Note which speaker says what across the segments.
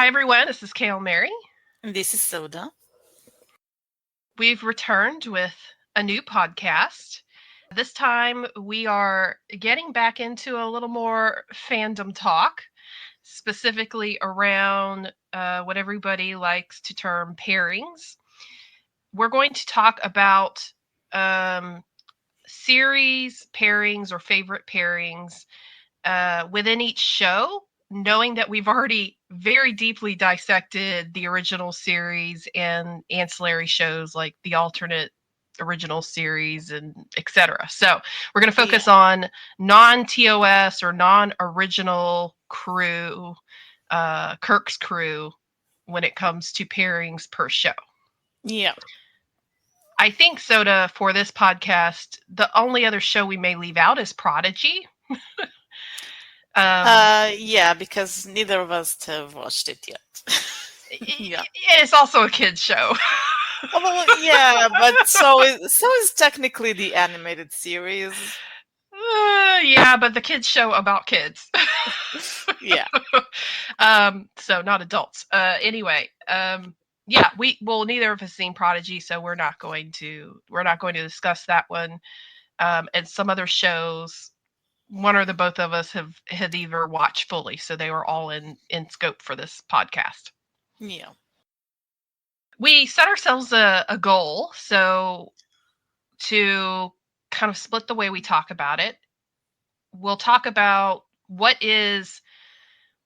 Speaker 1: Hi, everyone. This is KLMeri.
Speaker 2: And this is Soda.
Speaker 1: We've returned with a new podcast. This time, we are getting back into a little more fandom talk, specifically around what everybody likes to term pairings. We're going to talk about series pairings or favorite pairings within each show, knowing that we've already very deeply dissected the original series and ancillary shows like the alternate original series and etc. So we're going to focus on non-TOS or non-original crew, Kirk's crew, when it comes to pairings per show.
Speaker 2: Yeah.
Speaker 1: I think, Soda, for this podcast, the only other show we may leave out is Prodigy.
Speaker 2: Yeah, because neither of us have watched it yet.
Speaker 1: Yeah. It's also a kid's show.
Speaker 2: Well, yeah, but so is technically the animated series.
Speaker 1: Yeah, but the kids show about kids.
Speaker 2: Yeah.
Speaker 1: So not adults. Anyway, yeah, neither of us seen Prodigy, so we're not going to discuss that one. And some other shows, one or the both of us had either watched fully, so they were all in scope for this podcast.
Speaker 2: Yeah.
Speaker 1: We set ourselves a goal, so to kind of split the way we talk about it, we'll talk about what is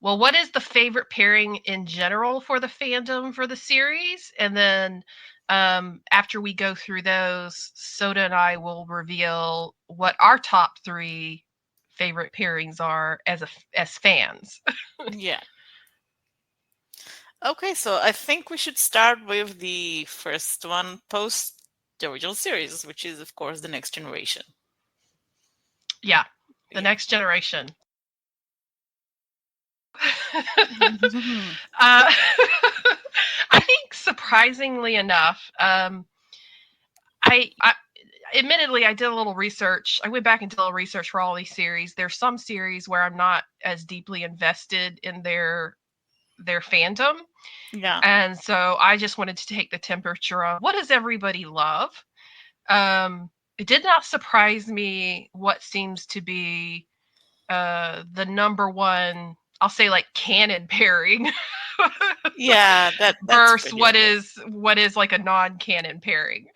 Speaker 1: the favorite pairing in general for the fandom for the series, and then after we go through those, Soda and I will reveal what our top 3 favorite pairings are as fans.
Speaker 2: Yeah. Okay, so I think we should start with the first one post the original series, which is, of course, The Next Generation.
Speaker 1: Yeah, The Next Generation. I think, surprisingly enough, I admittedly, I did a little research. I went back and did a little research for all these series. There's some series where I'm not as deeply invested in their fandom.
Speaker 2: Yeah.
Speaker 1: And so I just wanted to take the temperature of what does everybody love. It did not surprise me what seems to be the number one, I'll say, like, canon pairing.
Speaker 2: Yeah, that's
Speaker 1: versus what is like a non-canon pairing.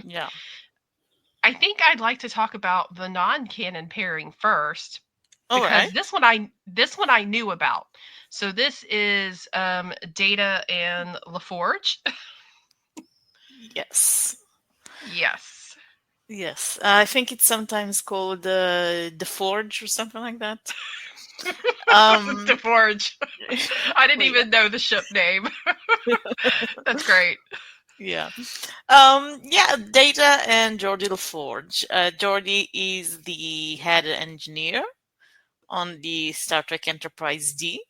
Speaker 2: Yeah.
Speaker 1: I think I'd like to talk about the non-canon pairing first,
Speaker 2: All
Speaker 1: because
Speaker 2: right.
Speaker 1: this one I knew about. So this is Data and LaForge.
Speaker 2: Yes.
Speaker 1: Yes.
Speaker 2: Yes. I think it's sometimes called the Forge or something like that.
Speaker 1: The Forge. I didn't even know the ship name. That's great.
Speaker 2: Yeah. Yeah, Data and Geordi LaForge. Geordi is the head engineer on the Star Trek Enterprise D.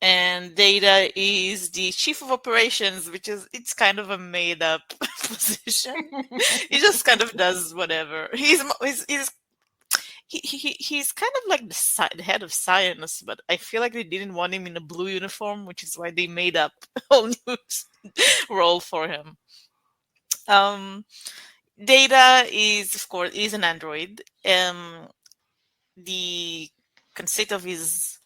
Speaker 2: And Data is the chief of operations, it's kind of a made up position. He just kind of does whatever. He's kind of like the head of science, but I feel like they didn't want him in a blue uniform, which is why they made up a whole new role for him. Data is, of course, an android. The conceit of his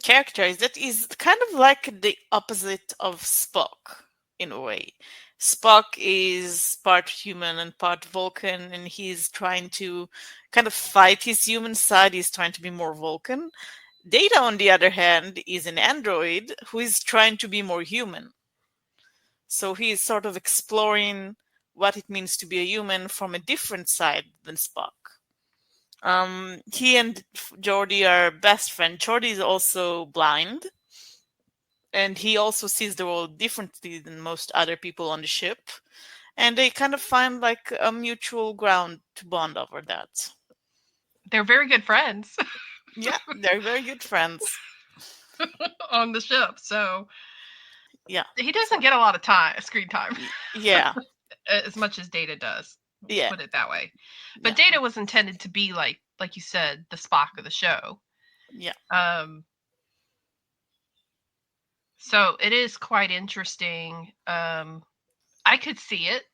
Speaker 2: character is that he's kind of like the opposite of Spock in a way. Spock is part human and part Vulcan, and he's trying to kind of fight his human side. He's trying to be more Vulcan. Data, on the other hand, is an android who is trying to be more human. So he's sort of exploring what it means to be a human from a different side than Spock. He and Geordi are best friends. Geordi is also blind, and he also sees the world differently than most other people on the ship. And they kind of find like a mutual ground to bond over that.
Speaker 1: They're very good friends.
Speaker 2: Yeah, they're very good friends
Speaker 1: on the ship. So
Speaker 2: yeah,
Speaker 1: he doesn't get a lot of screen time.
Speaker 2: Yeah.
Speaker 1: As much as Data does.
Speaker 2: Yeah.
Speaker 1: Put it that way. But Data was intended to be like you said, the Spock of the show.
Speaker 2: Yeah.
Speaker 1: So it is quite interesting. I could see it.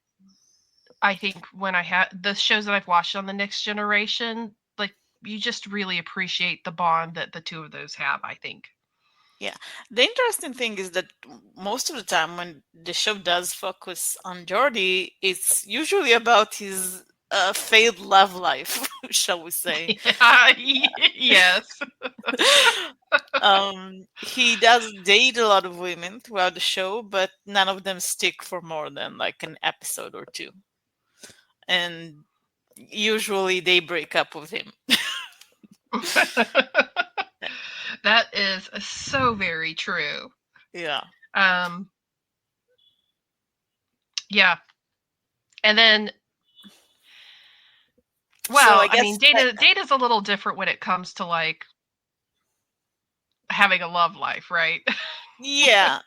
Speaker 1: I think when I had the shows that I've watched on the Next Generation, like you just really appreciate the bond that the two of those have, I think.
Speaker 2: Yeah. The interesting thing is that most of the time when the show does focus on Jordy, it's usually about his failed love life, shall we say.
Speaker 1: Yes.
Speaker 2: He does date a lot of women throughout the show, but none of them stick for more than like an episode or two. And usually they break up with him.
Speaker 1: That is so very true.
Speaker 2: Yeah.
Speaker 1: Um, yeah. And then,
Speaker 2: So I
Speaker 1: well, I
Speaker 2: guess
Speaker 1: mean, data's a little different when it comes to like having a love life, right?
Speaker 2: yeah,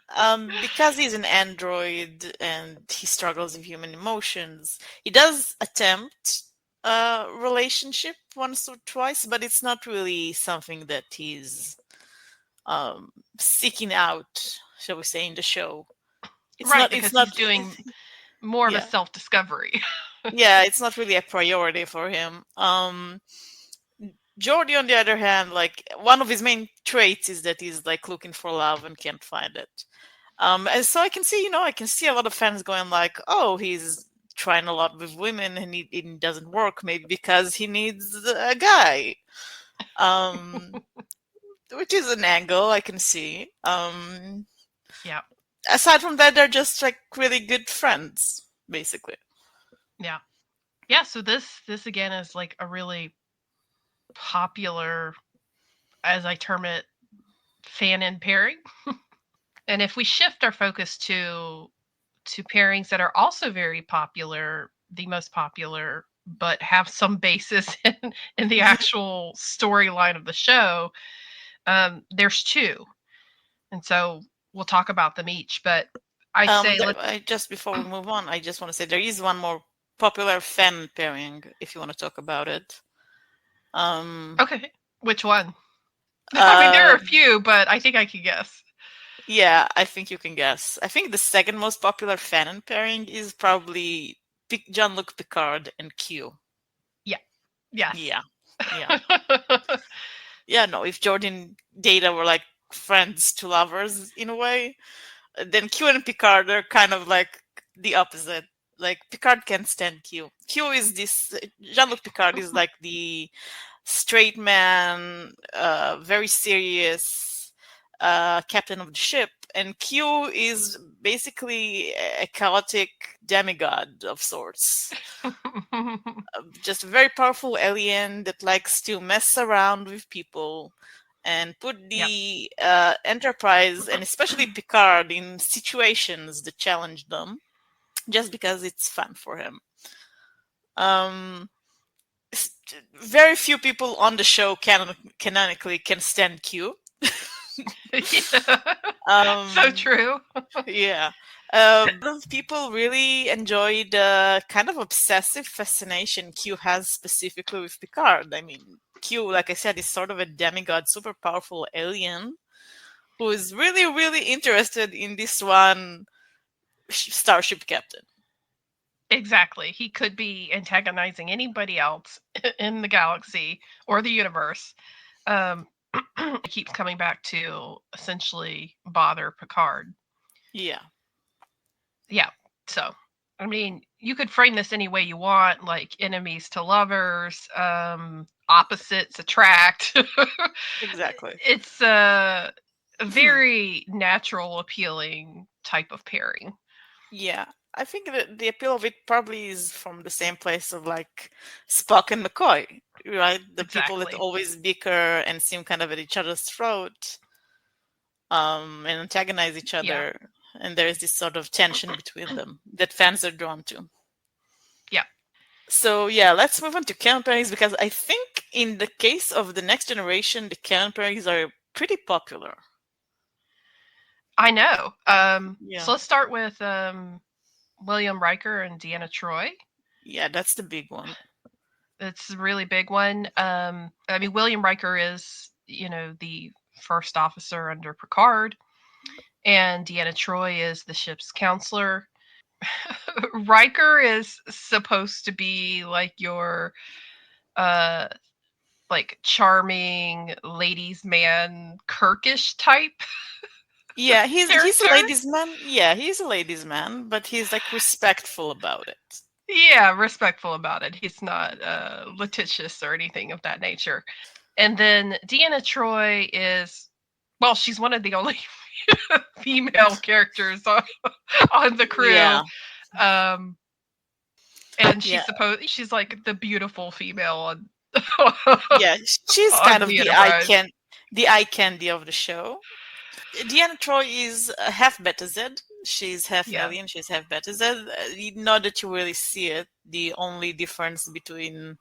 Speaker 2: because he's an android and he struggles with human emotions, he does attempt a relationship once or twice, but it's not really something that he's seeking out, shall we say, in the show. It's
Speaker 1: Right,
Speaker 2: not. It's
Speaker 1: because
Speaker 2: not.
Speaker 1: he's doing more of a
Speaker 2: Yeah,
Speaker 1: self-discovery.
Speaker 2: yeah. It's not really a priority for him. Jordy, on the other hand, like one of his main traits is that he's like looking for love and can't find it. And so I can see, I can see a lot of fans going like, "Oh, he's trying a lot with women and it doesn't work. Maybe because he needs a guy." Um, which is an angle I can see.
Speaker 1: Yeah.
Speaker 2: Aside from that, they're just like really good friends, basically.
Speaker 1: Yeah. Yeah, so this again is like a really popular, as I term it, Fanon pairing. And if we shift our focus to pairings that are also very popular, the most popular, but have some basis in the actual storyline of the show, there's two. And so we'll talk about them each. But I'd say let's
Speaker 2: Just before we move on, I just want to say there is one more popular fan pairing if you want to talk about it.
Speaker 1: okay. Which one? I mean, there are
Speaker 2: Uh,
Speaker 1: a few, but I think I can guess.
Speaker 2: yeah, I think you can guess. I think the second most popular fan pairing is probably Jean-Luc Picard and Q.
Speaker 1: Yeah. Yes.
Speaker 2: Yeah, yeah, yeah. No, if Jordan Data were like friends to lovers in a way, then Q and Picard are kind of like the opposite. Like Picard can't stand Q. Q is this Jean-Luc Picard is like the straight man, very serious captain of the ship, and Q is basically a chaotic demigod of sorts. Just a very powerful alien that likes to mess around with people and put
Speaker 1: Yep.
Speaker 2: the Enterprise and especially Picard in situations that challenge them just because it's fun for him. Um, Very few people on the show canonically can stand Q.
Speaker 1: Yeah. So
Speaker 2: um,
Speaker 1: true.
Speaker 2: yeah. But people really enjoy the kind of obsessive fascination Q has specifically with Picard. I mean, Q, like I said, is sort of a demigod, super powerful alien who is really, really interested in this one starship captain.
Speaker 1: Exactly. He could be antagonizing anybody else in the galaxy or the universe. Um, it keeps coming back to essentially bother Picard.
Speaker 2: Yeah.
Speaker 1: Yeah. So, I mean, you could frame this any way you want, like enemies to lovers, opposites attract.
Speaker 2: Exactly.
Speaker 1: It's a very natural, appealing type of pairing.
Speaker 2: Yeah. I think that the appeal of it probably is from the same place of like Spock and McCoy, right? The people that
Speaker 1: Exactly.
Speaker 2: always bicker and seem kind of at each other's throat, and antagonize each
Speaker 1: Yeah.
Speaker 2: other. And there is this sort of tension between them that fans are drawn to.
Speaker 1: Yeah.
Speaker 2: So yeah, let's move on to canon pairings because I think in the case of the next generation, the canon pairings are pretty popular.
Speaker 1: I know.
Speaker 2: Yeah.
Speaker 1: So let's start with William Riker and Deanna Troy.
Speaker 2: Yeah, that's the big one.
Speaker 1: It's a really big one. I mean, William Riker is, the first officer under Picard. and Deanna Troi is the ship's counselor. Riker is supposed to be like your uh like charming ladies man Kirkish type
Speaker 2: Yeah, he's a
Speaker 1: character.
Speaker 2: ladies' man. Yeah, he's a ladies' man, but he's like respectful about it.
Speaker 1: Yeah, respectful about it. He's not litigious or anything of that nature. And then Deanna Troi is, well, she's one of the only female characters on the crew.
Speaker 2: Yeah,
Speaker 1: Um, and
Speaker 2: yeah,
Speaker 1: she's like the beautiful female on
Speaker 2: yeah. She's
Speaker 1: on
Speaker 2: kind of
Speaker 1: the Enterprise.
Speaker 2: the eye candy of the show. Deanna Troy is half Beta Z. She's half
Speaker 1: Yeah.
Speaker 2: alien. She's half Beta Z. Not that you really see it. The only difference between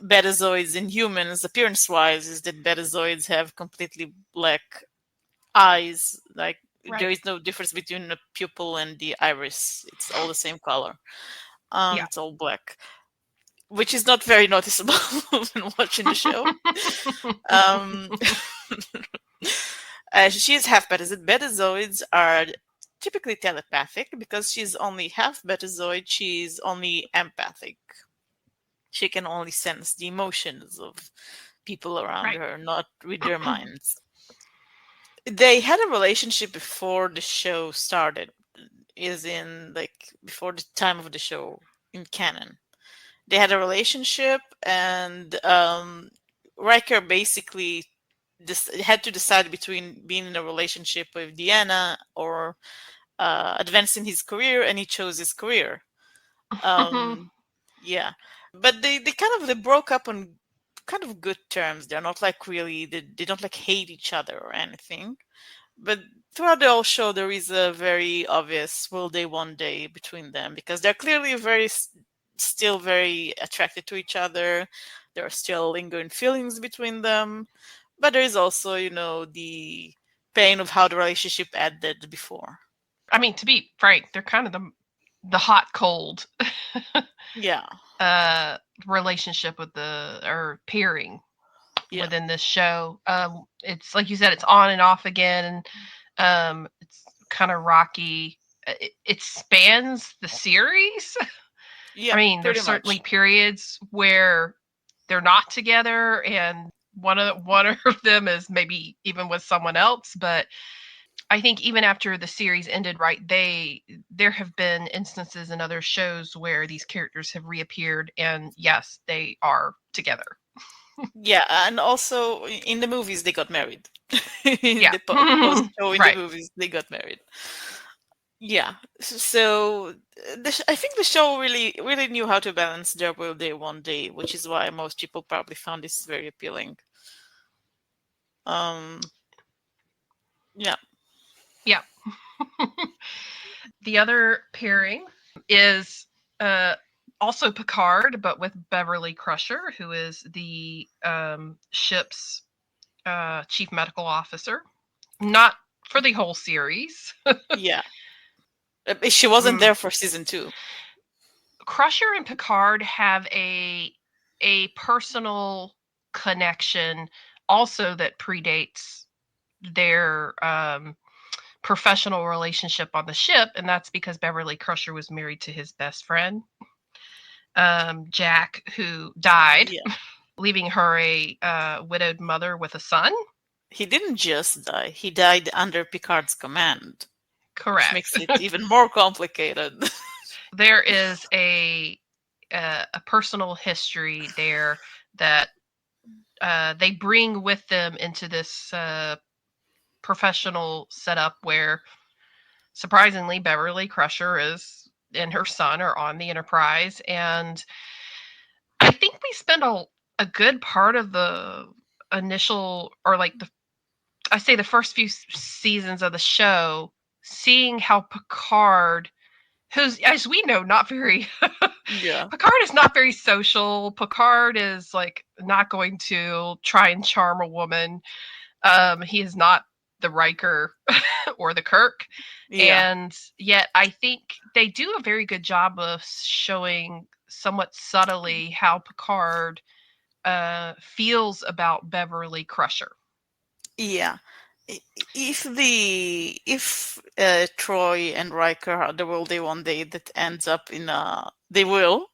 Speaker 2: Betazoids and humans, appearance-wise, is that Betazoids have completely black eyes. Like there
Speaker 1: Right.
Speaker 2: is no difference between the pupil and the iris. It's all the same color.
Speaker 1: Yeah.
Speaker 2: It's all black, which is not very noticeable when watching the show. Um, she's half Betazoid. Betazoids are typically telepathic because she's only half Betazoid. She's only empathic. She can only sense the emotions of people around
Speaker 1: Right.
Speaker 2: her, not with their minds. They had a relationship before the show started, is in like before the time of the show in canon. They had a relationship, and Riker basically had to decide between being in a relationship with Deanna or advancing his career, and he chose his career. Um, yeah, but they kind of they broke up on kind of good terms. They're not like really they don't like hate each other or anything. But throughout the whole show, there is a very obvious will they one day between them because they're clearly still very attracted to each other. There are still lingering feelings between them, but there is also, the pain of how the relationship ended before.
Speaker 1: I mean, to be frank, they're kind of the hot cold
Speaker 2: Yeah,
Speaker 1: uh relationship with the or pairing
Speaker 2: yeah,
Speaker 1: within this show. It's like you said, it's on and off again. It's kind of rocky. It spans the series. I
Speaker 2: yeah,
Speaker 1: mean, there's
Speaker 2: pretty
Speaker 1: certainly
Speaker 2: much.
Speaker 1: periods where they're not together, and one of them is maybe even with someone else. But I think even after the series ended, right, there have been instances in other shows where these characters have reappeared, and yes, they are together.
Speaker 2: Yeah, and also in the movies they got married. In
Speaker 1: Yeah,
Speaker 2: the post show in the
Speaker 1: right.
Speaker 2: movies they got married. Yeah, so I think the show really knew how to balance their will day one day, which is why most people probably found this very appealing. Um, yeah,
Speaker 1: Yeah. The other pairing is uh, also Picard, but with Beverly Crusher, who is the ship's chief medical officer. Not for the whole series.
Speaker 2: yeah. She wasn't
Speaker 1: Mm.
Speaker 2: there for season two.
Speaker 1: Crusher and Picard have a personal connection also that predates their professional relationship on the ship, and that's because Beverly Crusher was married to his best friend, Jack, who died,
Speaker 2: Yeah,
Speaker 1: leaving her a widowed mother with a son.
Speaker 2: he didn't just die; he died under Picard's command, which
Speaker 1: Correct.
Speaker 2: makes it even more complicated.
Speaker 1: There is a personal history there that they bring with them into this professional setup where surprisingly Beverly Crusher is and her son are on the Enterprise, and I think we spend a good part of the initial or like the I say the first few seasons of the show seeing how Picard, who's as we know not very
Speaker 2: Yeah,
Speaker 1: Picard is not very social. Picard is like not going to try and charm a woman. He is not the Riker or the Kirk.
Speaker 2: yeah.
Speaker 1: And yet I think they do a very good job of showing somewhat subtly how Picard feels about Beverly Crusher.
Speaker 2: Yeah. if Troy and Riker, there will be one day that ends up in a they will.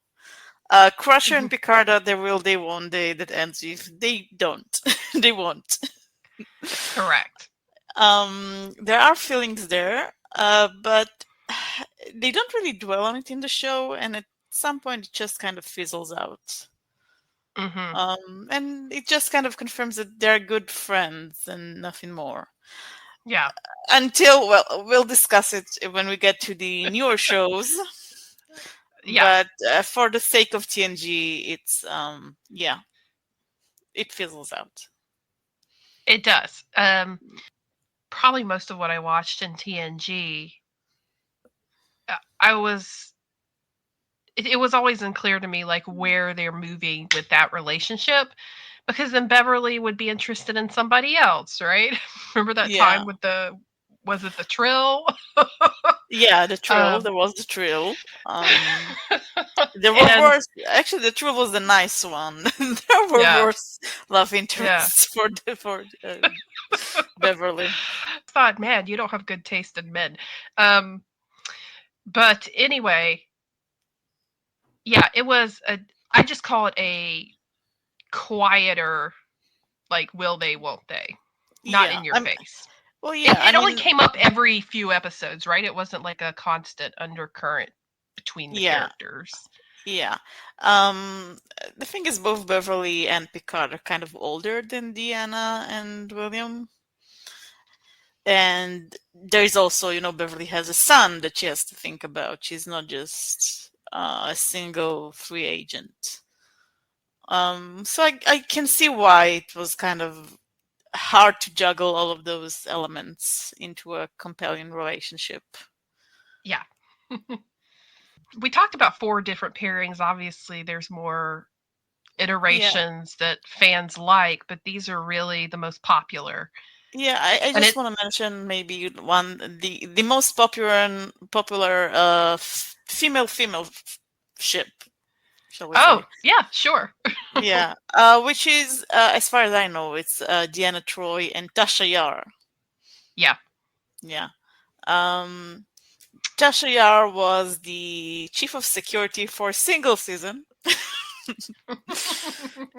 Speaker 2: Crusher and
Speaker 1: Mhm.
Speaker 2: Picard, there will be one day that ends if they don't. They won't.
Speaker 1: Correct.
Speaker 2: There are feelings there, but they don't really dwell on it in the show, and at some point it just kind of fizzles out.
Speaker 1: Hmm.
Speaker 2: And it just kind of confirms that they're good friends and nothing more.
Speaker 1: Yeah.
Speaker 2: Until, well, we'll discuss it when we get to the newer shows.
Speaker 1: Yeah.
Speaker 2: But for the sake of TNG, it's yeah, it fizzles out.
Speaker 1: It does. Probably most of what I watched in TNG, I was. It was always unclear to me like where they're moving with that relationship, because then Beverly would be interested in somebody else, right? Remember that
Speaker 2: Yeah,
Speaker 1: time with the was it the Trill?
Speaker 2: yeah, the Trill.
Speaker 1: um,
Speaker 2: There was the Trill. There were
Speaker 1: and
Speaker 2: worse. Actually, the Trill was the nice one. There were
Speaker 1: yeah,
Speaker 2: worse love
Speaker 1: yeah.
Speaker 2: interests for Beverly.
Speaker 1: Thought, man, you don't have good taste in men. Um, but anyway, yeah, it was a. I just call it a quieter, like will they, won't they, not
Speaker 2: Yeah,
Speaker 1: in your face.
Speaker 2: well,
Speaker 1: It,
Speaker 2: yeah. I
Speaker 1: it only
Speaker 2: mean,
Speaker 1: came up every few episodes, right? It wasn't like a constant undercurrent between the
Speaker 2: yeah,
Speaker 1: characters.
Speaker 2: yeah. Um, the thing is, both Beverly and Picard are kind of older than Deanna and William. And there's also, Beverly has a son that she has to think about. She's not just a single free agent. So I can see why it was kind of hard to juggle all of those elements into a compelling relationship.
Speaker 1: Yeah. We talked about four different pairings. Obviously, there's more
Speaker 2: Yeah,
Speaker 1: iterations that fans like, but these are really the most popular.
Speaker 2: yeah. I
Speaker 1: And
Speaker 2: just
Speaker 1: it,
Speaker 2: want to mention maybe the most popular female ship, shall we
Speaker 1: oh,
Speaker 2: say?
Speaker 1: yeah, sure.
Speaker 2: Yeah, which is, as far as I know, it's Deanna Troy and Tasha Yar.
Speaker 1: Yeah.
Speaker 2: Yeah. Um, Tasha Yar was the chief of security for a single season,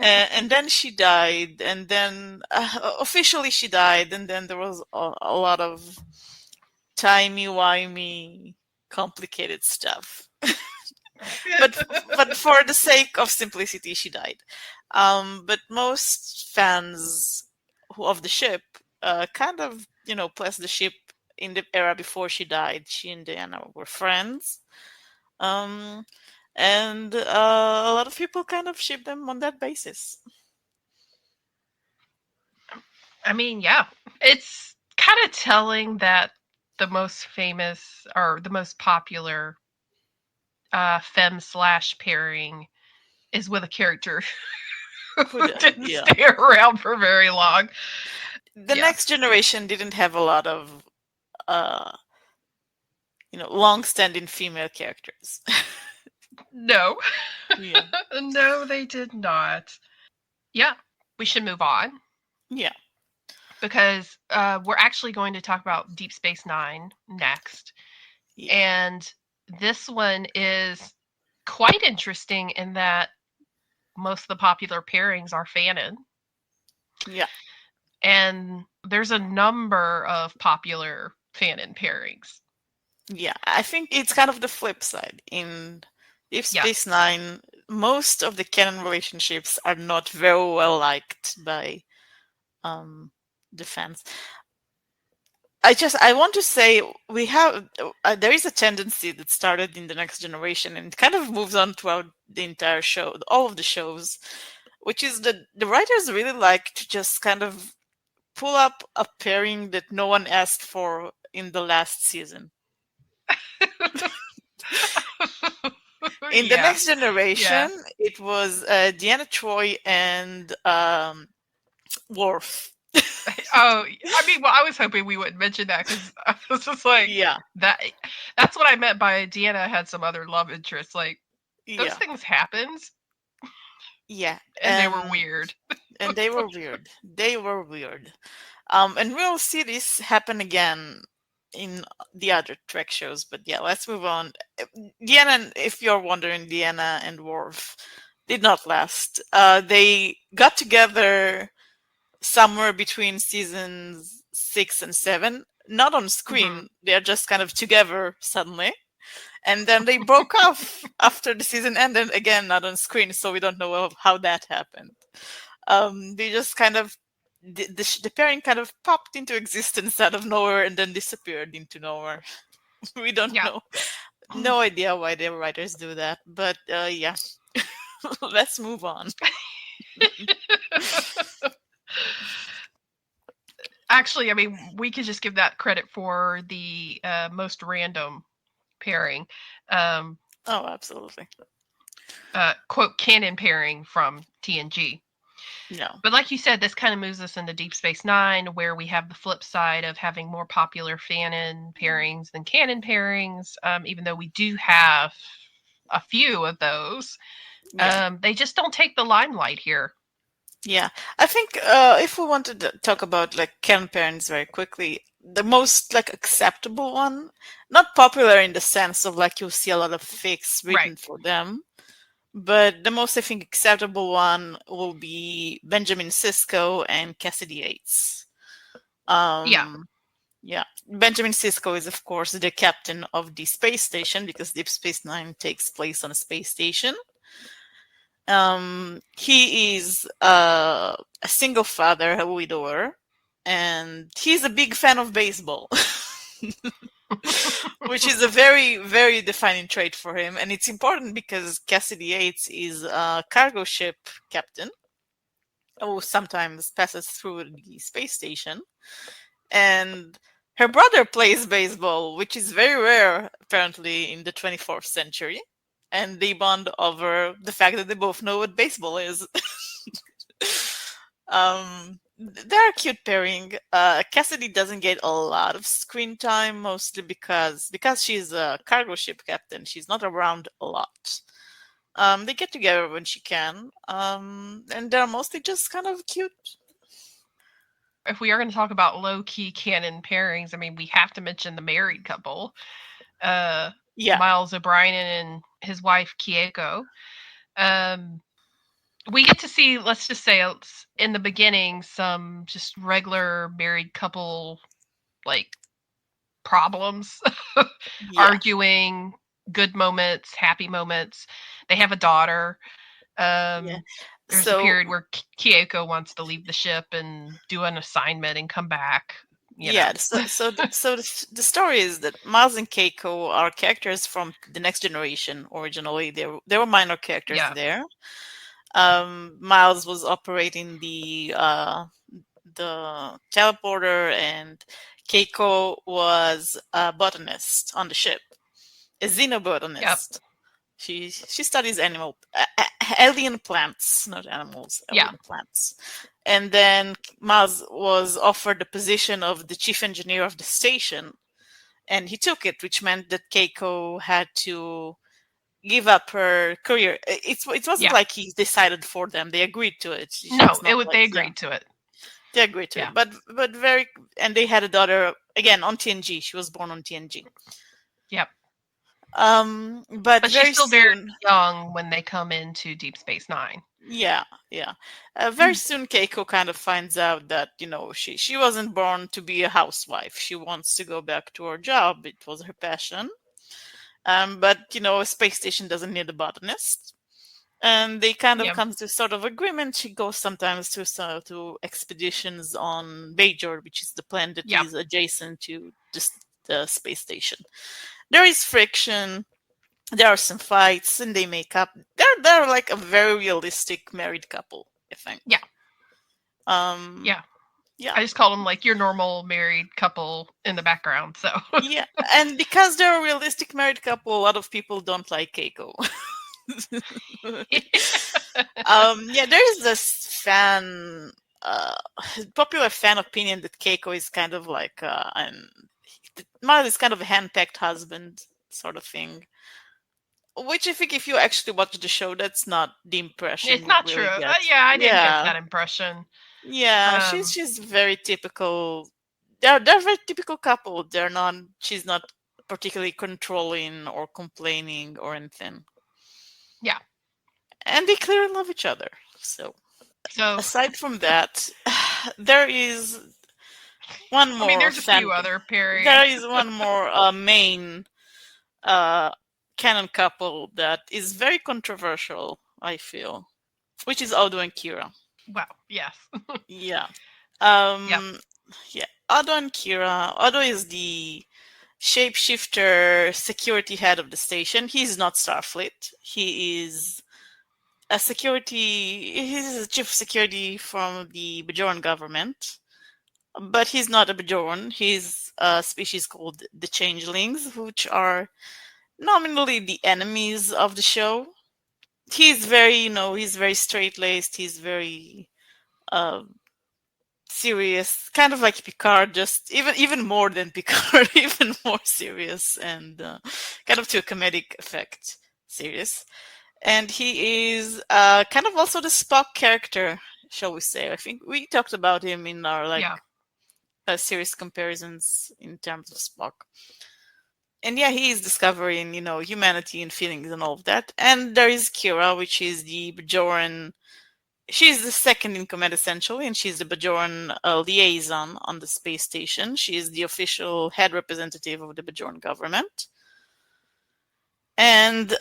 Speaker 2: and then she died, and then officially she died, and then there was a lot of timey-wimey, complicated stuff. but but for the sake of simplicity, she died. But most fans of the ship kind of placed the ship in the era before she died. She and Diana were friends, um, and a lot of people kind of ship them on that basis.
Speaker 1: I mean, yeah. It's kind of telling that the most famous or the most popular fem slash pairing is with a character who didn't
Speaker 2: Yeah,
Speaker 1: stay around for very long.
Speaker 2: the
Speaker 1: Yeah.
Speaker 2: next generation didn't have a lot of uh, long-standing female characters.
Speaker 1: No.
Speaker 2: Yeah,
Speaker 1: No, they did not. Yeah. We should move on
Speaker 2: yeah,
Speaker 1: because we're actually going to talk about Deep Space Nine next.
Speaker 2: yeah,
Speaker 1: And this one is quite interesting in that most of the popular pairings are Fanon.
Speaker 2: yeah.
Speaker 1: And there's a number of popular Fanon pairings.
Speaker 2: Yeah, I think it's kind of the flip side. In Deep Space
Speaker 1: Yes.
Speaker 2: Nine, most of the canon relationships are not very well liked by um, the fans. I want to say we have there is a tendency that started in the Next Generation and kind of moves on throughout the entire show, all of the shows, which is that the writers really like to just kind of pull up a pairing that no one asked for in the last season. In the
Speaker 1: Yeah.
Speaker 2: Next
Speaker 1: Yeah.
Speaker 2: Generation, it was Deanna Troy and Worf.
Speaker 1: Oh, I mean, well, I was hoping we wouldn't mention that because I was just like
Speaker 2: Yeah,
Speaker 1: that. That's what I meant by Deanna had some other love interests. Like those
Speaker 2: yeah,
Speaker 1: things happened,
Speaker 2: yeah,
Speaker 1: and they were weird.
Speaker 2: and they were weird. They were weird. And we'll see this happen again in the other Trek shows. But yeah, let's move on. Deanna, if you're wondering, Deanna and Worf did not last. They got together somewhere between seasons 6 and 7. Not on
Speaker 1: Hmm.
Speaker 2: screen. They're just kind of together suddenly. And then they broke off after the season ended, again, not on screen, so we don't know how that happened. They just kind of the pairing kind of popped into existence out of nowhere and then disappeared into nowhere. We don't
Speaker 1: Yeah.
Speaker 2: know. No idea why the writers do that, but yeah. Let's move on.
Speaker 1: Actually, I mean, we could just give that credit for the most random pairing. Um,
Speaker 2: Oh, absolutely.
Speaker 1: quote, canon pairing from TNG.
Speaker 2: No.
Speaker 1: But like you said, this kind of moves us into Deep Space Nine, where we have the flip side of having more popular Fanon pairings than canon pairings, even though we do have a few of those.
Speaker 2: Yeah.
Speaker 1: They just don't take the limelight here.
Speaker 2: Yeah. I think if we wanted to talk about like Ken parents very quickly, the most like acceptable one, not popular in the sense of like you'll see a lot of fics
Speaker 1: Right.
Speaker 2: written for them, but the most I think acceptable one will be Benjamin Sisko and Cassidy Yates.
Speaker 1: Yeah.
Speaker 2: Um, yeah, Benjamin Sisko is of course the captain of the space station because Deep Space Nine takes place on a space station. He is a single father, a widower, and he's a big fan of baseball, which is a very, very defining trait for him. And it's important because Cassidy Yates is a cargo ship captain who sometimes passes through the space station. And her brother plays baseball, which is very rare, apparently, in the 24th century. And they bond over the fact that they both know what baseball is. They're a cute pairing. Cassidy doesn't get a lot of screen time, mostly because she's a cargo ship captain. She's not around a lot. They get together when she can, and they're mostly just kind of cute.
Speaker 1: If we are going to talk about low key canon pairings, I mean, we have to mention the married couple, uh,
Speaker 2: Yeah,
Speaker 1: Miles O'Brien and his wife Kieko. Um, we get to see, let's just say, in the beginning, some just regular married couple like problems,
Speaker 2: yeah,
Speaker 1: arguing, good moments, happy moments. They have a daughter.
Speaker 2: yeah.
Speaker 1: There's a
Speaker 2: So
Speaker 1: period where Kieko wants to leave the ship and do an assignment and come back. You know.
Speaker 2: yeah, the story is that Miles and Keiko are characters from the Next Generation. Originally, they were minor characters
Speaker 1: Yeah.
Speaker 2: there. Miles was operating the teleporter, and Keiko was a botanist on the ship, a
Speaker 1: Yep.
Speaker 2: xenobotanist. She studies alien plants, not animals,
Speaker 1: Yeah.
Speaker 2: alien plants. And then Miles was offered the position of the chief engineer of the station, and he took it, which meant that Keiko had to give up her career. It wasn't
Speaker 1: Yeah.
Speaker 2: like he decided for them; they agreed to it.
Speaker 1: No,
Speaker 2: It's
Speaker 1: it
Speaker 2: not
Speaker 1: would.
Speaker 2: like,
Speaker 1: They
Speaker 2: yeah,
Speaker 1: agreed to it.
Speaker 2: they agreed to
Speaker 1: Yeah.
Speaker 2: it. But very, and they had a daughter again on TNG. She was born on TNG.
Speaker 1: Yep.
Speaker 2: But
Speaker 1: But she's
Speaker 2: very
Speaker 1: still very
Speaker 2: soon,
Speaker 1: young when they come into Deep Space Nine.
Speaker 2: yeah, yeah. Very soon, Keiko kind of finds out that she wasn't born to be a housewife. She wants to go back to her job. It was her passion. But a space station doesn't need a botanist. And they kind of
Speaker 1: Yeah.
Speaker 2: come to sort of agreement. She goes sometimes to expeditions on Bajor, which is the planet that
Speaker 1: Yeah.
Speaker 2: is adjacent to the space station. There is friction. There are some fights, and they make up. They're like a very realistic married couple, I think.
Speaker 1: Yeah.
Speaker 2: Um,
Speaker 1: Yeah.
Speaker 2: yeah,
Speaker 1: I just called them like your normal married couple in the background. So.
Speaker 2: yeah, and because they're a realistic married couple, a lot of people don't like Keiko. Yeah, there is this uh, popular fan opinion that Keiko is kind of like Miles is kind of a hand-picked husband sort of thing. Which I think if you actually watch the show, that's not the impression
Speaker 1: It's
Speaker 2: you
Speaker 1: not true.
Speaker 2: really get.
Speaker 1: Yeah, I didn't get
Speaker 2: Yeah,
Speaker 1: that impression.
Speaker 2: Yeah,
Speaker 1: Um,
Speaker 2: she's very typical. They're very typical couple. They're not. She's not particularly controlling or complaining or anything,
Speaker 1: yeah.
Speaker 2: and they clearly love each other. So
Speaker 1: So,
Speaker 2: aside from that, there is one
Speaker 1: I mean,
Speaker 2: more
Speaker 1: there's a
Speaker 2: fan.
Speaker 1: few other
Speaker 2: There
Speaker 1: pairings.
Speaker 2: is one more main uh, canon couple that is very controversial. I feel, which is Odo and Kira.
Speaker 1: Well, yes.
Speaker 2: Yeah.
Speaker 1: Yep.
Speaker 2: Um. Yeah. Odo and Kira. Odo is the shapeshifter security head of the station. He's not Starfleet. He is a security. He's a chief of security from the Bajoran government. But he's not a Bajoran. He's a species called the Changelings, which are nominally the enemies of the show. He's very, he's very straight laced. He's very uh, serious, kind of like Picard, just even more than Picard, even more serious and kind of to a comedic effect, serious. And he is kind of also the Spock character, shall we say? I think we talked about him in our
Speaker 1: Yeah.
Speaker 2: series comparisons in terms of Spock. And yeah, he is discovering, humanity and feelings and all of that. And there is Kira, which is the Bajoran. She's the second in command, essentially, and she's the Bajoran liaison on the space station. She is the official head representative of the Bajoran government. And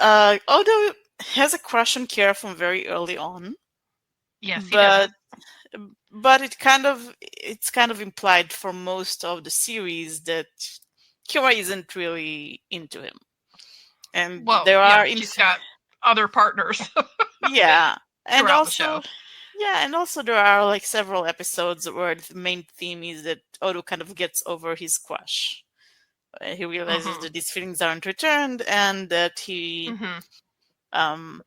Speaker 2: Odo has a crush on Kira from very early on,
Speaker 1: Yes, he
Speaker 2: but
Speaker 1: does.
Speaker 2: it's kind of implied for most of the series that Kira isn't really into him. And
Speaker 1: Well,
Speaker 2: there
Speaker 1: yeah,
Speaker 2: are
Speaker 1: she's got other partners
Speaker 2: yeah, and
Speaker 1: throughout the
Speaker 2: also
Speaker 1: show.
Speaker 2: yeah, and also there are like several episodes where the main theme is that Odo kind of gets over his crush. He realizes
Speaker 1: Hmm.
Speaker 2: that his feelings aren't returned and
Speaker 1: Hmm.
Speaker 2: um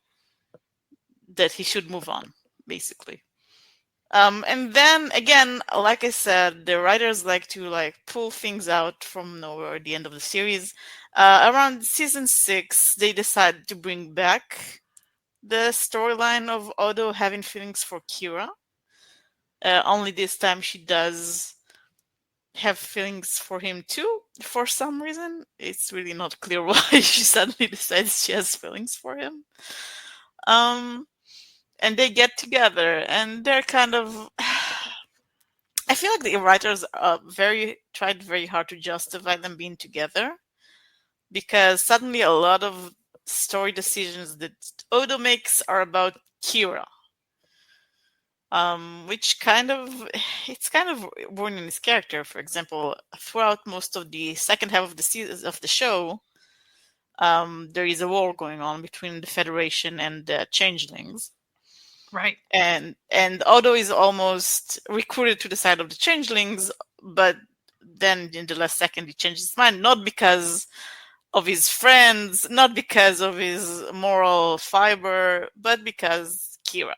Speaker 2: that he should move on, basically. And then again, like I said, the writers like to pull things out from nowhere at the end of the series. Around season 6, they decide to bring back the storyline of Odo having feelings for Kira. Only this time she does have feelings for him too, for some reason. It's really not clear why she suddenly decides she has feelings for him. Um, and they get together, and they're kind of. I feel like the writers tried very hard to justify them being together because suddenly a lot of story decisions that Odo makes are about Kira, which kind of it's kind of ruining his character. For example, throughout most of the second half of the season of the show, there is a war going on between the Federation and the Changelings,
Speaker 1: Right.
Speaker 2: and Odo is almost recruited to the side of the Changelings, but then in the last second he changes his mind, not because of his friends, not because of his moral fiber, but because Kira.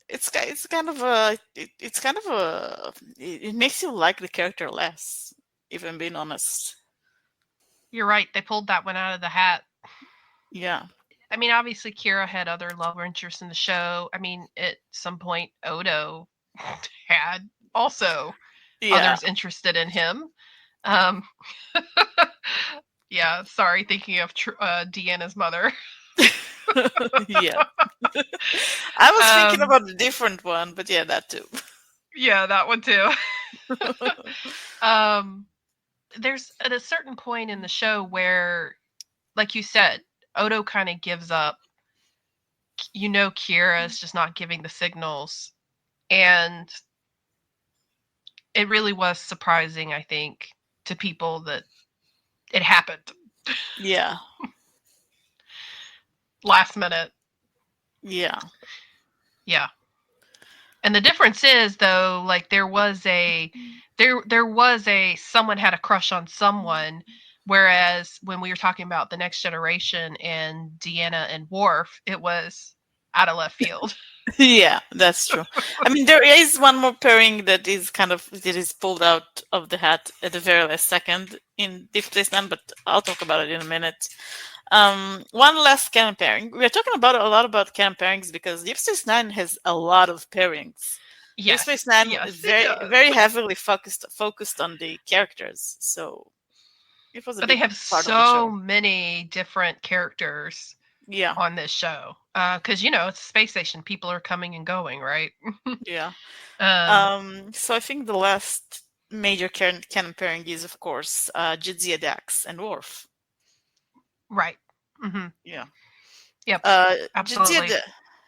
Speaker 2: It's kind of it's kind of it makes you like the character less, if I'm being honest.
Speaker 1: You're right. They pulled that one out of the hat.
Speaker 2: Yeah,
Speaker 1: I mean, obviously, Kira had other love interests in the show. I mean, at some point, Odo had also
Speaker 2: yeah,
Speaker 1: others interested in him. Um, yeah, sorry, thinking of Deanna's mother.
Speaker 2: yeah. I was thinking
Speaker 1: um,
Speaker 2: about a different one, but yeah, that too.
Speaker 1: yeah, that one too. um, there's at a certain point in the show where, like you said, Odo kind of gives up. Kira is just not giving the signals, and it really was surprising, I think, to people that it happened
Speaker 2: Yeah,
Speaker 1: last minute.
Speaker 2: yeah,
Speaker 1: Yeah. And the difference is though, like there was a someone had a crush on someone, whereas when we were talking about the next generation and Deanna and Worf, it was out of left field.
Speaker 2: yeah. That's true. I mean, there is one more pairing that is pulled out of the hat at the very last second in Deep Space Nine, but I'll talk about it in a minute. One last canon pairing. We're talking about a lot about canon pairings because Deep Space Nine has a lot of pairings. Deep
Speaker 1: Yes,
Speaker 2: Space Nine is
Speaker 1: yes, it
Speaker 2: very
Speaker 1: does.
Speaker 2: very heavily focused on the characters, so it was a
Speaker 1: But they
Speaker 2: big
Speaker 1: have
Speaker 2: part of the
Speaker 1: so
Speaker 2: show.
Speaker 1: many different characters
Speaker 2: Yeah,
Speaker 1: on this show. Because it's a space station. People are coming and going, right?
Speaker 2: yeah.
Speaker 1: um,
Speaker 2: So I think the last major canon pairing is, of course, Jadzia Dax and Worf.
Speaker 1: right. Hmm.
Speaker 2: Yeah.
Speaker 1: Yep.
Speaker 2: Uh, Jadzia,
Speaker 1: Absolutely.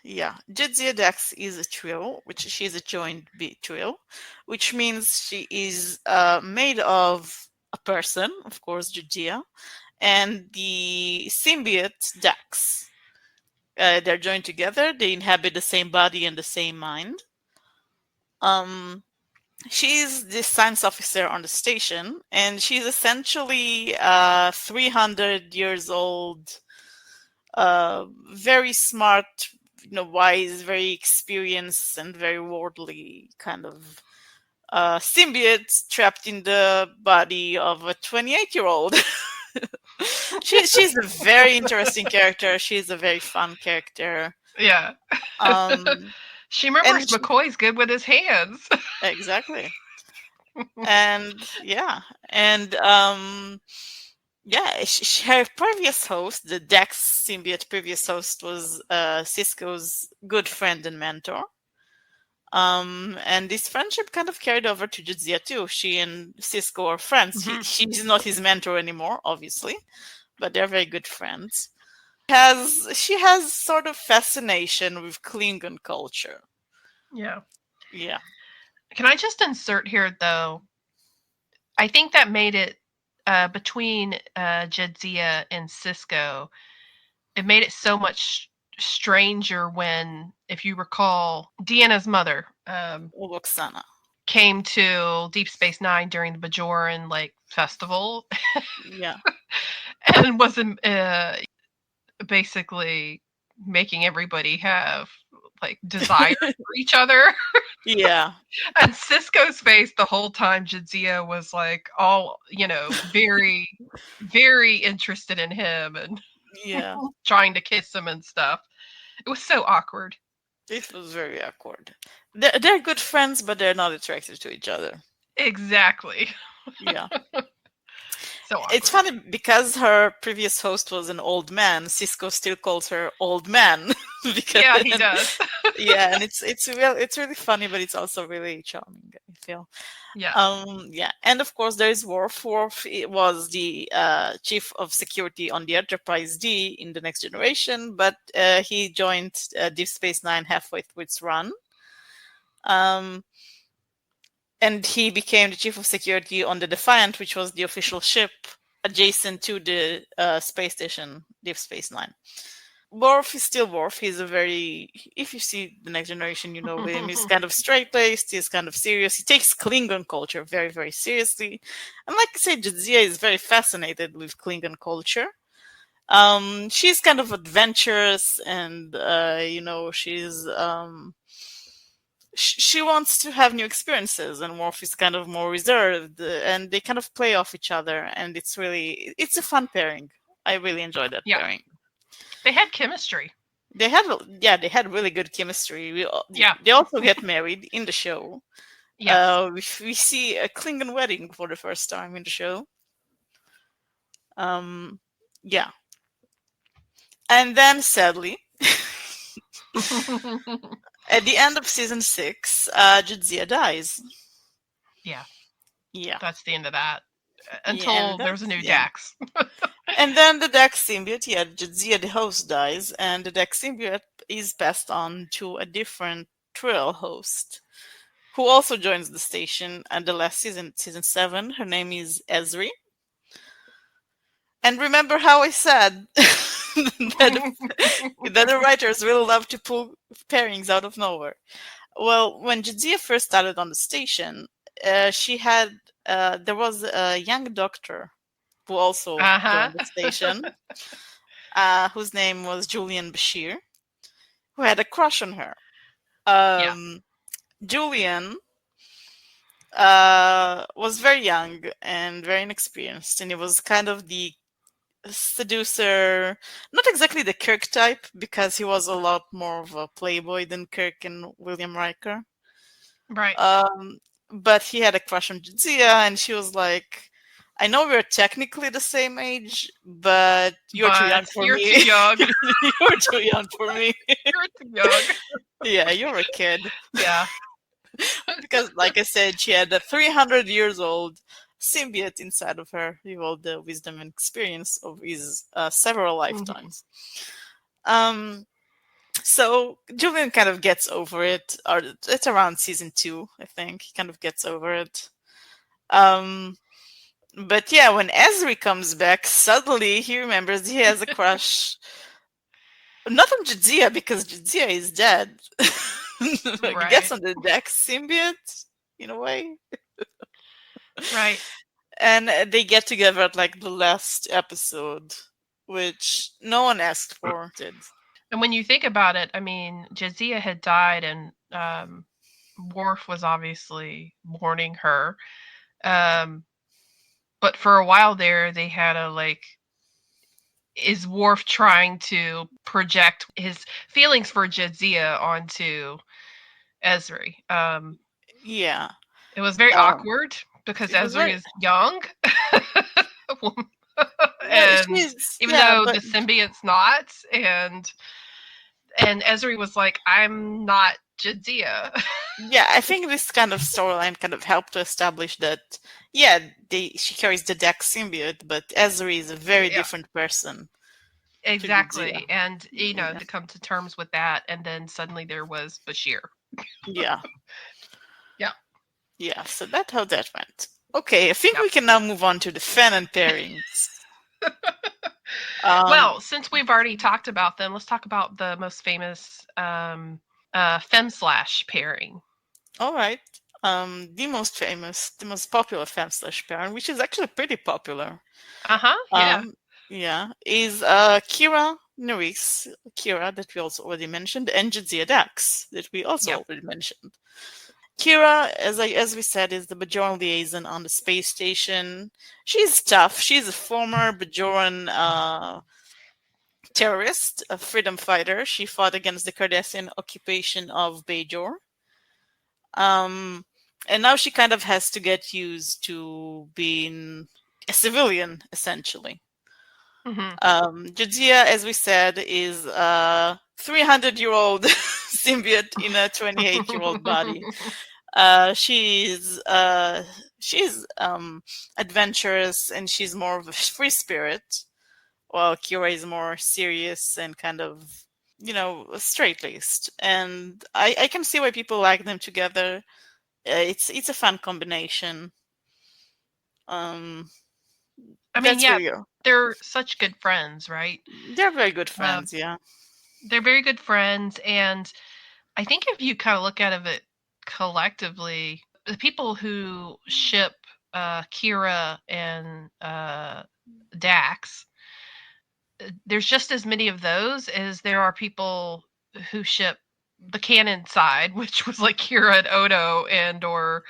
Speaker 2: yeah, Jadzia Dax is a trio, which she is a joined trio, which means she is made of a person, of course, Jadzia, and the symbiote Dax. They're joined together. They inhabit the same body and the same mind. Um, she's the science officer on the station, and she's essentially 300 years old, very smart, wise, very experienced, and very worldly kind of symbiote trapped in the body of a 28-year-old. She's a very interesting character. She's a very fun character.
Speaker 1: Yeah.
Speaker 2: Um,
Speaker 1: She
Speaker 2: and
Speaker 1: remembers McCoy's good with his hands.
Speaker 2: exactly. And yeah, and yeah, her previous host, the Dex symbiote previous host, was Cisco's good friend and mentor. And this friendship kind of carried over to Jadzia too. She and Cisco are friends.
Speaker 1: Hmm.
Speaker 2: She's not his mentor anymore, obviously, but they're very good friends. She has sort of fascination with Klingon culture.
Speaker 1: Yeah.
Speaker 2: Yeah.
Speaker 1: Can I just insert here, though? I think that made it between Jadzia and Cisco. It made it so much stranger when, if you recall, Deanna's mother
Speaker 2: Oksana.
Speaker 1: came to Deep Space Nine during the Bajoran festival
Speaker 2: Yeah.
Speaker 1: and was basically making everybody have desire for each other.
Speaker 2: Yeah.
Speaker 1: And Cisco's face the whole time Jadzia was all, very, very interested in him and
Speaker 2: Yeah.
Speaker 1: trying to kiss him and stuff. It was so awkward.
Speaker 2: It was very awkward. They're good friends, but they're not attracted to each other.
Speaker 1: Exactly.
Speaker 2: Yeah.
Speaker 1: So
Speaker 2: It's
Speaker 1: awkward.
Speaker 2: funny because her previous host was an old man. Cisco still calls her old man because
Speaker 1: Yeah, he does.
Speaker 2: yeah, and it's really funny, but it's also really charming, I feel.
Speaker 1: Yeah.
Speaker 2: Yeah, and of course there is Worf. Was the chief of security on the Enterprise D in the Next Generation, but he joined Deep Space Nine halfway through its run. Um, and he became the chief of security on the Defiant, which was the official ship adjacent to the space station, Deep Space Nine. Worf is still Worf. He's a very, if you see the Next Generation, you know him. He's kind of straight laced. He's kind of serious. He takes Klingon culture very, very seriously. And like I said, Jadzia is very fascinated with Klingon culture. She's kind of adventurous, and she's she wants to have new experiences, and Worf is kind of more reserved, and they kind of play off each other, and it's a fun pairing. I really enjoyed that
Speaker 1: Yeah.
Speaker 2: pairing.
Speaker 1: They had chemistry.
Speaker 2: They had really good chemistry.
Speaker 1: Yeah.
Speaker 2: They also get married in the show.
Speaker 1: Yes.
Speaker 2: We see a Klingon wedding for the first time in the show. Yeah, and then sadly, at the end of season 6, Jadzia dies.
Speaker 1: Yeah.
Speaker 2: Yeah,
Speaker 1: That's the end of that.
Speaker 2: yeah,
Speaker 1: Until
Speaker 2: and
Speaker 1: there's a
Speaker 2: that's
Speaker 1: new
Speaker 2: the end.
Speaker 1: Dax.
Speaker 2: And then the Dex symbiote, Jadzia, the host, dies, and the Dex symbiote is passed on to a different Trill host, who also joins the station at the last season, season 7. Her name is Esri. And remember how I said that, that the writers really love to pull pairings out of nowhere. Well, when Jadzia first started on the station, there was a young doctor who also
Speaker 1: Uh-huh.
Speaker 2: joined the station, whose name was Julian Bashir, who had a crush on her.
Speaker 1: Yeah.
Speaker 2: Julian was very young and very inexperienced, and he was kind of the seducer, not exactly the Kirk type, because he was a lot more of a playboy than Kirk and William Riker.
Speaker 1: Right.
Speaker 2: Um, but he had a crush on Jadzia, and she was like, "I know we're technically the same age, but you're too young
Speaker 1: But
Speaker 2: for
Speaker 1: you're too
Speaker 2: me.
Speaker 1: young.
Speaker 2: You're too young for me.
Speaker 1: You're too young.
Speaker 2: Yeah, you're a kid."
Speaker 1: Yeah.
Speaker 2: Because, like I said, she had a 300 years old symbiote inside of her with all the wisdom and experience of his several
Speaker 1: Mhm.
Speaker 2: lifetimes. Um, so Julian kind of gets over it, or it's around season 2, I think. He kind of gets over it. Um, but yeah, when Ezri comes back, suddenly he remembers he has a crush. Not on Jadzia, because Jadzia is dead. I guess
Speaker 1: Right.
Speaker 2: on the Dex symbiote, in a way.
Speaker 1: Right.
Speaker 2: And they get together at like the last episode, which no one asked for. Did.
Speaker 1: And when you think about it, I mean, Jadzia had died, and Worf was obviously mourning her. Um, but for a while there, they had a like, is Worf trying to project his feelings for Jadzia onto Ezri?
Speaker 2: Yeah.
Speaker 1: It was very
Speaker 2: Um,
Speaker 1: awkward because
Speaker 2: it was
Speaker 1: Ezri
Speaker 2: very.
Speaker 1: is young,
Speaker 2: Yeah,
Speaker 1: and
Speaker 2: she's.
Speaker 1: even
Speaker 2: Yeah,
Speaker 1: though
Speaker 2: but
Speaker 1: the symbiote's not, and Ezri was like, "I'm not Jadzia."
Speaker 2: yeah, I think this kind of storyline kind of helped to establish that. Yeah, she carries the Dex symbiote, but Ezri is a very
Speaker 1: Yeah,
Speaker 2: different person to Jadzia.
Speaker 1: exactly. And
Speaker 2: Yeah.
Speaker 1: to come to terms with that, and then suddenly there was Bashir.
Speaker 2: Yeah.
Speaker 1: Yeah,
Speaker 2: Yeah. So that's how that went. Okay, I think
Speaker 1: yeah.
Speaker 2: we can now move on to the Fanon pairings.
Speaker 1: Well,
Speaker 2: Um,
Speaker 1: since we've already talked about them, let's talk about the most famous fem slash pairing.
Speaker 2: all right. The most famous, the most popular fem slash pairing, which is actually pretty popular.
Speaker 1: Uh huh. Yeah.
Speaker 2: Um, yeah, is Kira Nerys, Kira that we also already mentioned, and Jadzia Dax that we also
Speaker 1: Yep.
Speaker 2: already mentioned. Kira, as we said, is the Bajoran liaison on the space station. She's tough. She's a former Bajoran terrorist, a freedom fighter. She fought against the Cardassian occupation of Bajor. Um, and now she kind of has to get used to being a civilian, essentially.
Speaker 1: Hmm.
Speaker 2: Jadzia, as we said, is a 300-year-old symbiote in a 28-year-old body. She's adventurous, and she's more of a free spirit, while Kira is more serious and kind of straight laced. And I can see why people like them together. It's a fun combination. Um,
Speaker 1: I mean,
Speaker 2: that's
Speaker 1: yeah,
Speaker 2: really
Speaker 1: they're such good friends, right?
Speaker 2: they're very good
Speaker 1: Uh,
Speaker 2: friends. Yeah.
Speaker 1: they're very good friends, and I think if you kind of look at it collectively, the people who ship Kira and Dax, there's just as many of those as there are people who ship the canon side, which was like Kira and Odo and or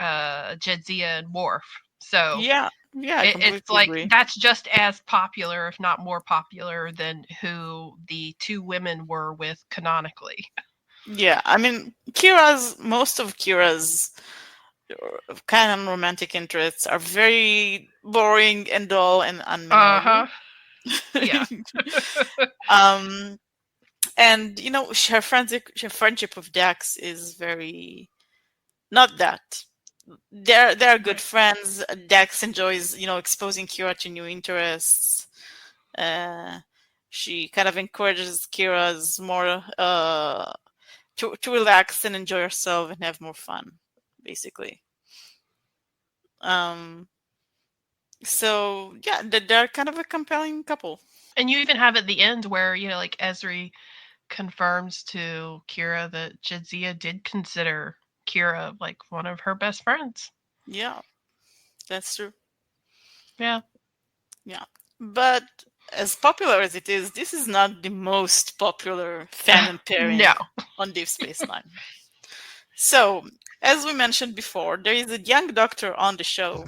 Speaker 1: Jedzia and Worf. So
Speaker 2: Yeah, yeah, I
Speaker 1: it's
Speaker 2: completely
Speaker 1: like
Speaker 2: agree.
Speaker 1: that's just as popular, if not more popular, than who the two women were with canonically.
Speaker 2: Yeah, I mean, most of Kira's canon romantic interests are very boring and dull and
Speaker 1: Uh
Speaker 2: unmemorable.
Speaker 1: huh. Yeah.
Speaker 2: um, and her friendship with Dax is very not that. They're good
Speaker 1: Right.
Speaker 2: friends. Dax enjoys, exposing Kira to new interests. Uh, she kind of encourages Kira's more to relax and enjoy herself and have more fun, basically. Um, so yeah, they're kind of a compelling couple.
Speaker 1: And you even have at the end where like Ezri confirms to Kira that Jadzia did consider Kira like one of her best friends.
Speaker 2: Yeah, that's true.
Speaker 1: Yeah.
Speaker 2: Yeah, but as popular as it is, this is not the most popular Fanon
Speaker 1: No.
Speaker 2: pairing on Deep Space Nine. So, as we mentioned before, there is a young doctor on the show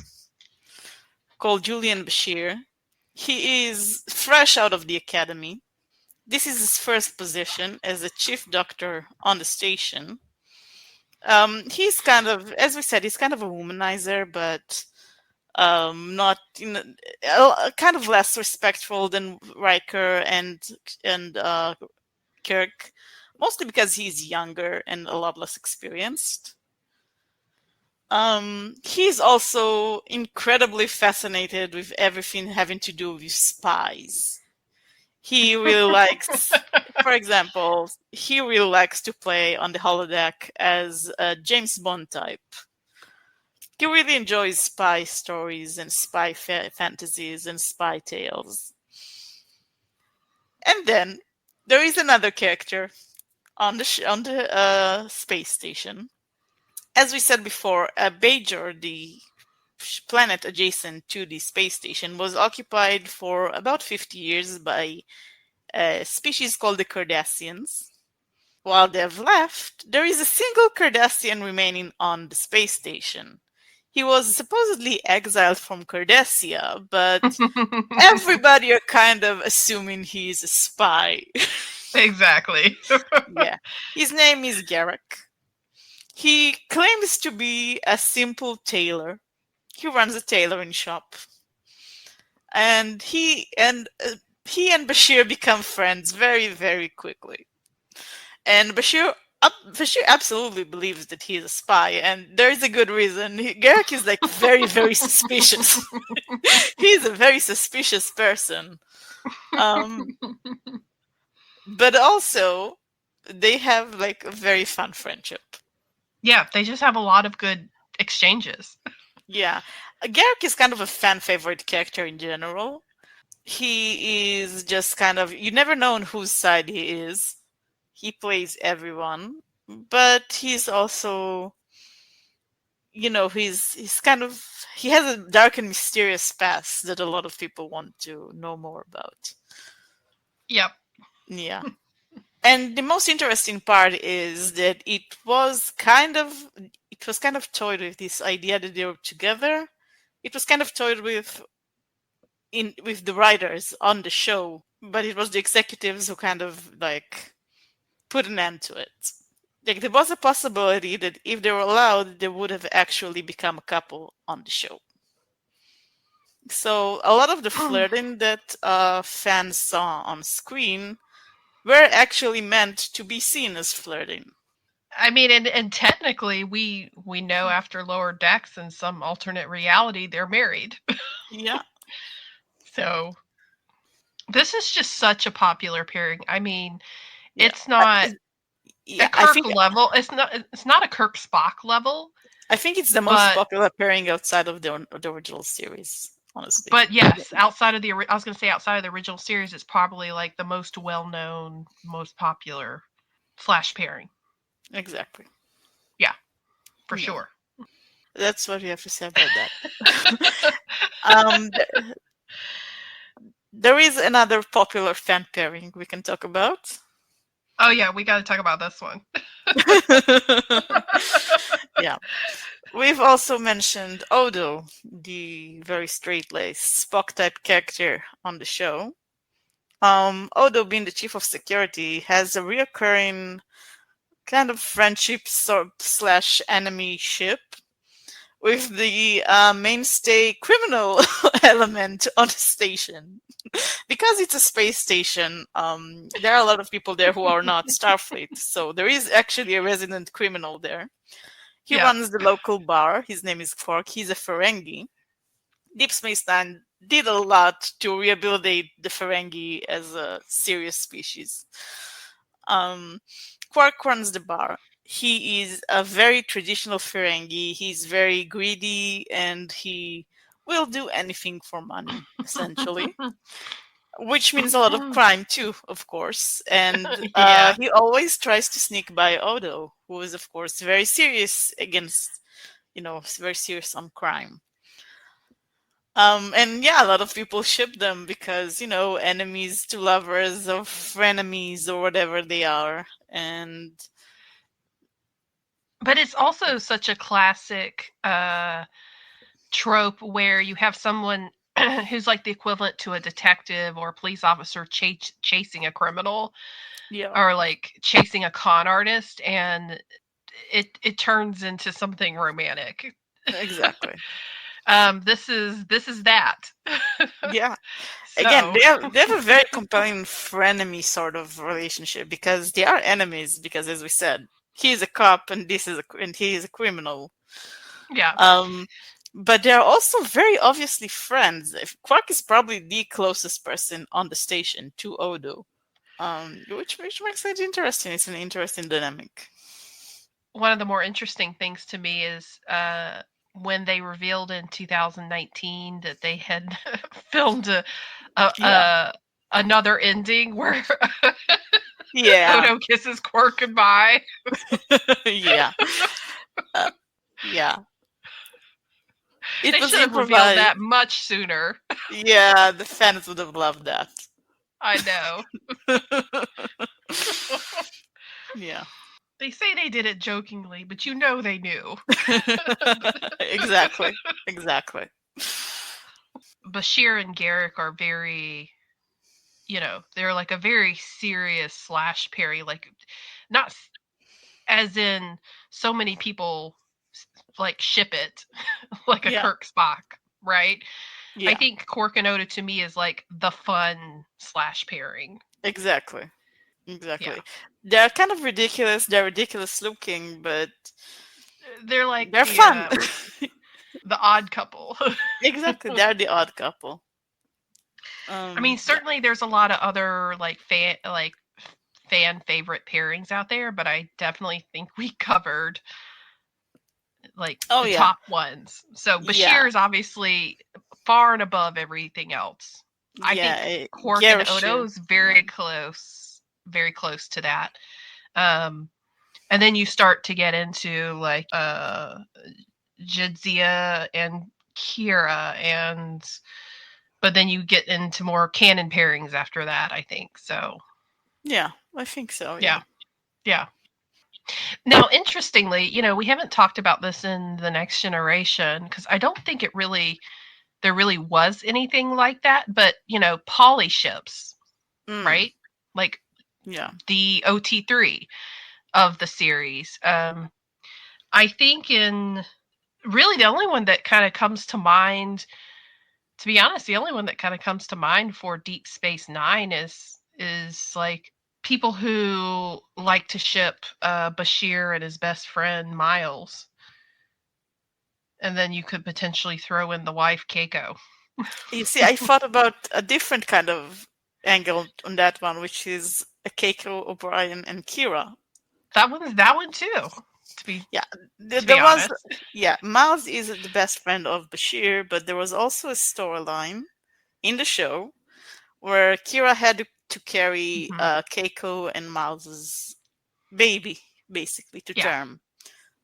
Speaker 2: called Julian Bashir. He is fresh out of the academy. This is his first position as a chief doctor on the station. He's kind of, as we said, he's kind of a womanizer, but not, kind of less respectful than Riker and Kirk, mostly because he's younger and a lot less experienced. He's also incredibly fascinated with everything having to do with spies. He really likes, for example, he really likes to play on the holodeck as a James Bond type. He really enjoys spy stories and spy fantasies and spy tales. And then there is another character on the space station. As we said before, Bajor, the planet adjacent to the space station, was occupied for about 50 years by a species called the Cardassians. While they've left, there is a single Cardassian remaining on the space station. He was supposedly exiled from Cardassia, but everybody are kind of assuming he's a spy.
Speaker 1: Exactly.
Speaker 2: Yeah. His name is Garrick. He claims to be a simple tailor. He runs a tailoring shop. And he and Bashir become friends very, very quickly. And Bashir absolutely believes that he is a spy, and there is a good reason. Garrick is like very, very suspicious. He's a very suspicious person. Um, but also, they have like a very fun friendship.
Speaker 1: Yeah, they just have a lot of good exchanges.
Speaker 2: Yeah. Garrick is kind of a fan favorite character in general. He is just kind of, you never know on whose side he is. He plays everyone, but he's also, he's kind of, he has a dark and mysterious past that a lot of people want to know more about.
Speaker 1: Yep.
Speaker 2: Yeah. And the most interesting part is that it was kind of toyed with this idea that they were together. It was kind of toyed with the writers on the show, but it was the executives who kind of like put an end to it. Like there was a possibility that if they were allowed, they would have actually become a couple on the show. So a lot of the flirting that fans saw on screen were actually meant to be seen as flirting.
Speaker 1: I mean, and technically, we know after Lower Decks in some alternate reality they're married.
Speaker 2: Yeah.
Speaker 1: So this is just such a popular pairing. I mean,
Speaker 2: Yeah.
Speaker 1: it's not a
Speaker 2: Yeah, I
Speaker 1: Kirk
Speaker 2: think
Speaker 1: level. It's not a Kirk Spock level,
Speaker 2: I think it's the most
Speaker 1: but
Speaker 2: popular pairing outside of the original series, honestly.
Speaker 1: yes, outside of I was going to say outside of the original series, it's probably like the most well known, most popular Flash pairing.
Speaker 2: Exactly.
Speaker 1: Yeah, for
Speaker 2: Yeah.
Speaker 1: sure.
Speaker 2: That's what we have to say about that. um, there is another popular fan pairing we can talk about.
Speaker 1: Oh yeah, we got to talk about this one.
Speaker 2: Yeah. We've also mentioned Odo, the very straight-laced Spock type character on the show. Odo, being the chief of security, has a reoccurring kind of friendship slash enemy ship with the mainstay criminal element on the station. Because it's a space station, there are a lot of people there who are not Starfleet, so there is actually a resident criminal there. He
Speaker 1: Yeah.
Speaker 2: runs the local bar. His name is Quark. He's a Ferengi. Deep Space Nine did a lot to rehabilitate the Ferengi as a serious species. Um, Quark runs the bar. He is a very traditional Ferengi. He's very greedy and he will do anything for money, essentially. Which means a lot of crime too, of course. And
Speaker 1: Yeah.
Speaker 2: he always tries to sneak by Odo, who is, of course, very serious very serious on crime. And yeah, a lot of people ship them because, enemies to lovers or frenemies or whatever they are. And
Speaker 1: But it's also such a classic trope where you have someone who's like the equivalent to a detective or a police officer chasing a criminal
Speaker 2: yeah,
Speaker 1: or like chasing a con artist, and it turns into something romantic.
Speaker 2: Exactly.
Speaker 1: This is that.
Speaker 2: Yeah. Again,
Speaker 1: So
Speaker 2: they have a very compelling frenemy sort of relationship because they are enemies. Because, as we said, he's a cop and he is a criminal.
Speaker 1: yeah,
Speaker 2: Um, but they're also very obviously friends. Quark is probably the closest person on the station to Odo, which makes it interesting. It's an interesting dynamic.
Speaker 1: one of the more interesting things to me is when they revealed in 2019 that they had filmed a,
Speaker 2: Yeah,
Speaker 1: a another ending where
Speaker 2: yeah,
Speaker 1: Odo kisses Quark goodbye.
Speaker 2: yeah, uh, yeah. It
Speaker 1: They
Speaker 2: was
Speaker 1: should have revealed
Speaker 2: improvised.
Speaker 1: that much sooner.
Speaker 2: Yeah, the fans would have loved that.
Speaker 1: I know.
Speaker 2: Yeah.
Speaker 1: They say they did it jokingly, but you know they knew.
Speaker 2: Exactly. Exactly.
Speaker 1: Bashir and Garrick are very, they're like a very serious slash parry, like not as in so many people like ship it like a
Speaker 2: Yeah.
Speaker 1: Kirk Spock, right? I
Speaker 2: Yeah.
Speaker 1: think Quark and Oda to me is like the fun slash pairing.
Speaker 2: Exactly.
Speaker 1: Yeah.
Speaker 2: Exactly. They're kind of ridiculous. They're ridiculous looking, but
Speaker 1: They're like
Speaker 2: they're fun.
Speaker 1: the odd couple.
Speaker 2: Exactly. They're the odd couple.
Speaker 1: I mean,
Speaker 2: Yeah.
Speaker 1: certainly there's a lot of other fan favorite pairings out there, but I definitely think we covered like
Speaker 2: Oh
Speaker 1: the
Speaker 2: yeah.
Speaker 1: top ones. So
Speaker 2: Yeah.
Speaker 1: Bashir is obviously far and above everything else. I
Speaker 2: Yeah.
Speaker 1: think Quark and
Speaker 2: Garishir.
Speaker 1: Odo's
Speaker 2: Yeah.
Speaker 1: very close to that. Um, and then you start to get into like Jadzia and Kira, and but then you get into more canon pairings after that, I think. So
Speaker 2: Yeah. I think so.
Speaker 1: yeah,
Speaker 2: Yeah.
Speaker 1: yeah. Now, interestingly, we haven't talked about this in the Next Generation because I don't think there really was anything like that. But poly ships,
Speaker 2: Mm.
Speaker 1: right? Like
Speaker 2: Yeah.
Speaker 1: the OT3 of the series. I think in really the only one that kind of comes to mind, to be honest, the only one that kind of comes to mind for Deep Space Nine is like people who like to ship Bashir and his best friend Miles, and then you could potentially throw in the wife Keiko.
Speaker 2: You see, I thought about a different kind of angle on that one, which is Keiko, O'Brien, and Kira.
Speaker 1: That one too. To be
Speaker 2: Yeah,
Speaker 1: to be
Speaker 2: there was,
Speaker 1: honest.
Speaker 2: yeah, Miles is the best friend of Bashir, but there was also a storyline in the show where Kira had to carry
Speaker 1: Hmm.
Speaker 2: Keiko and Miles's baby, basically, to
Speaker 1: Yeah.
Speaker 2: term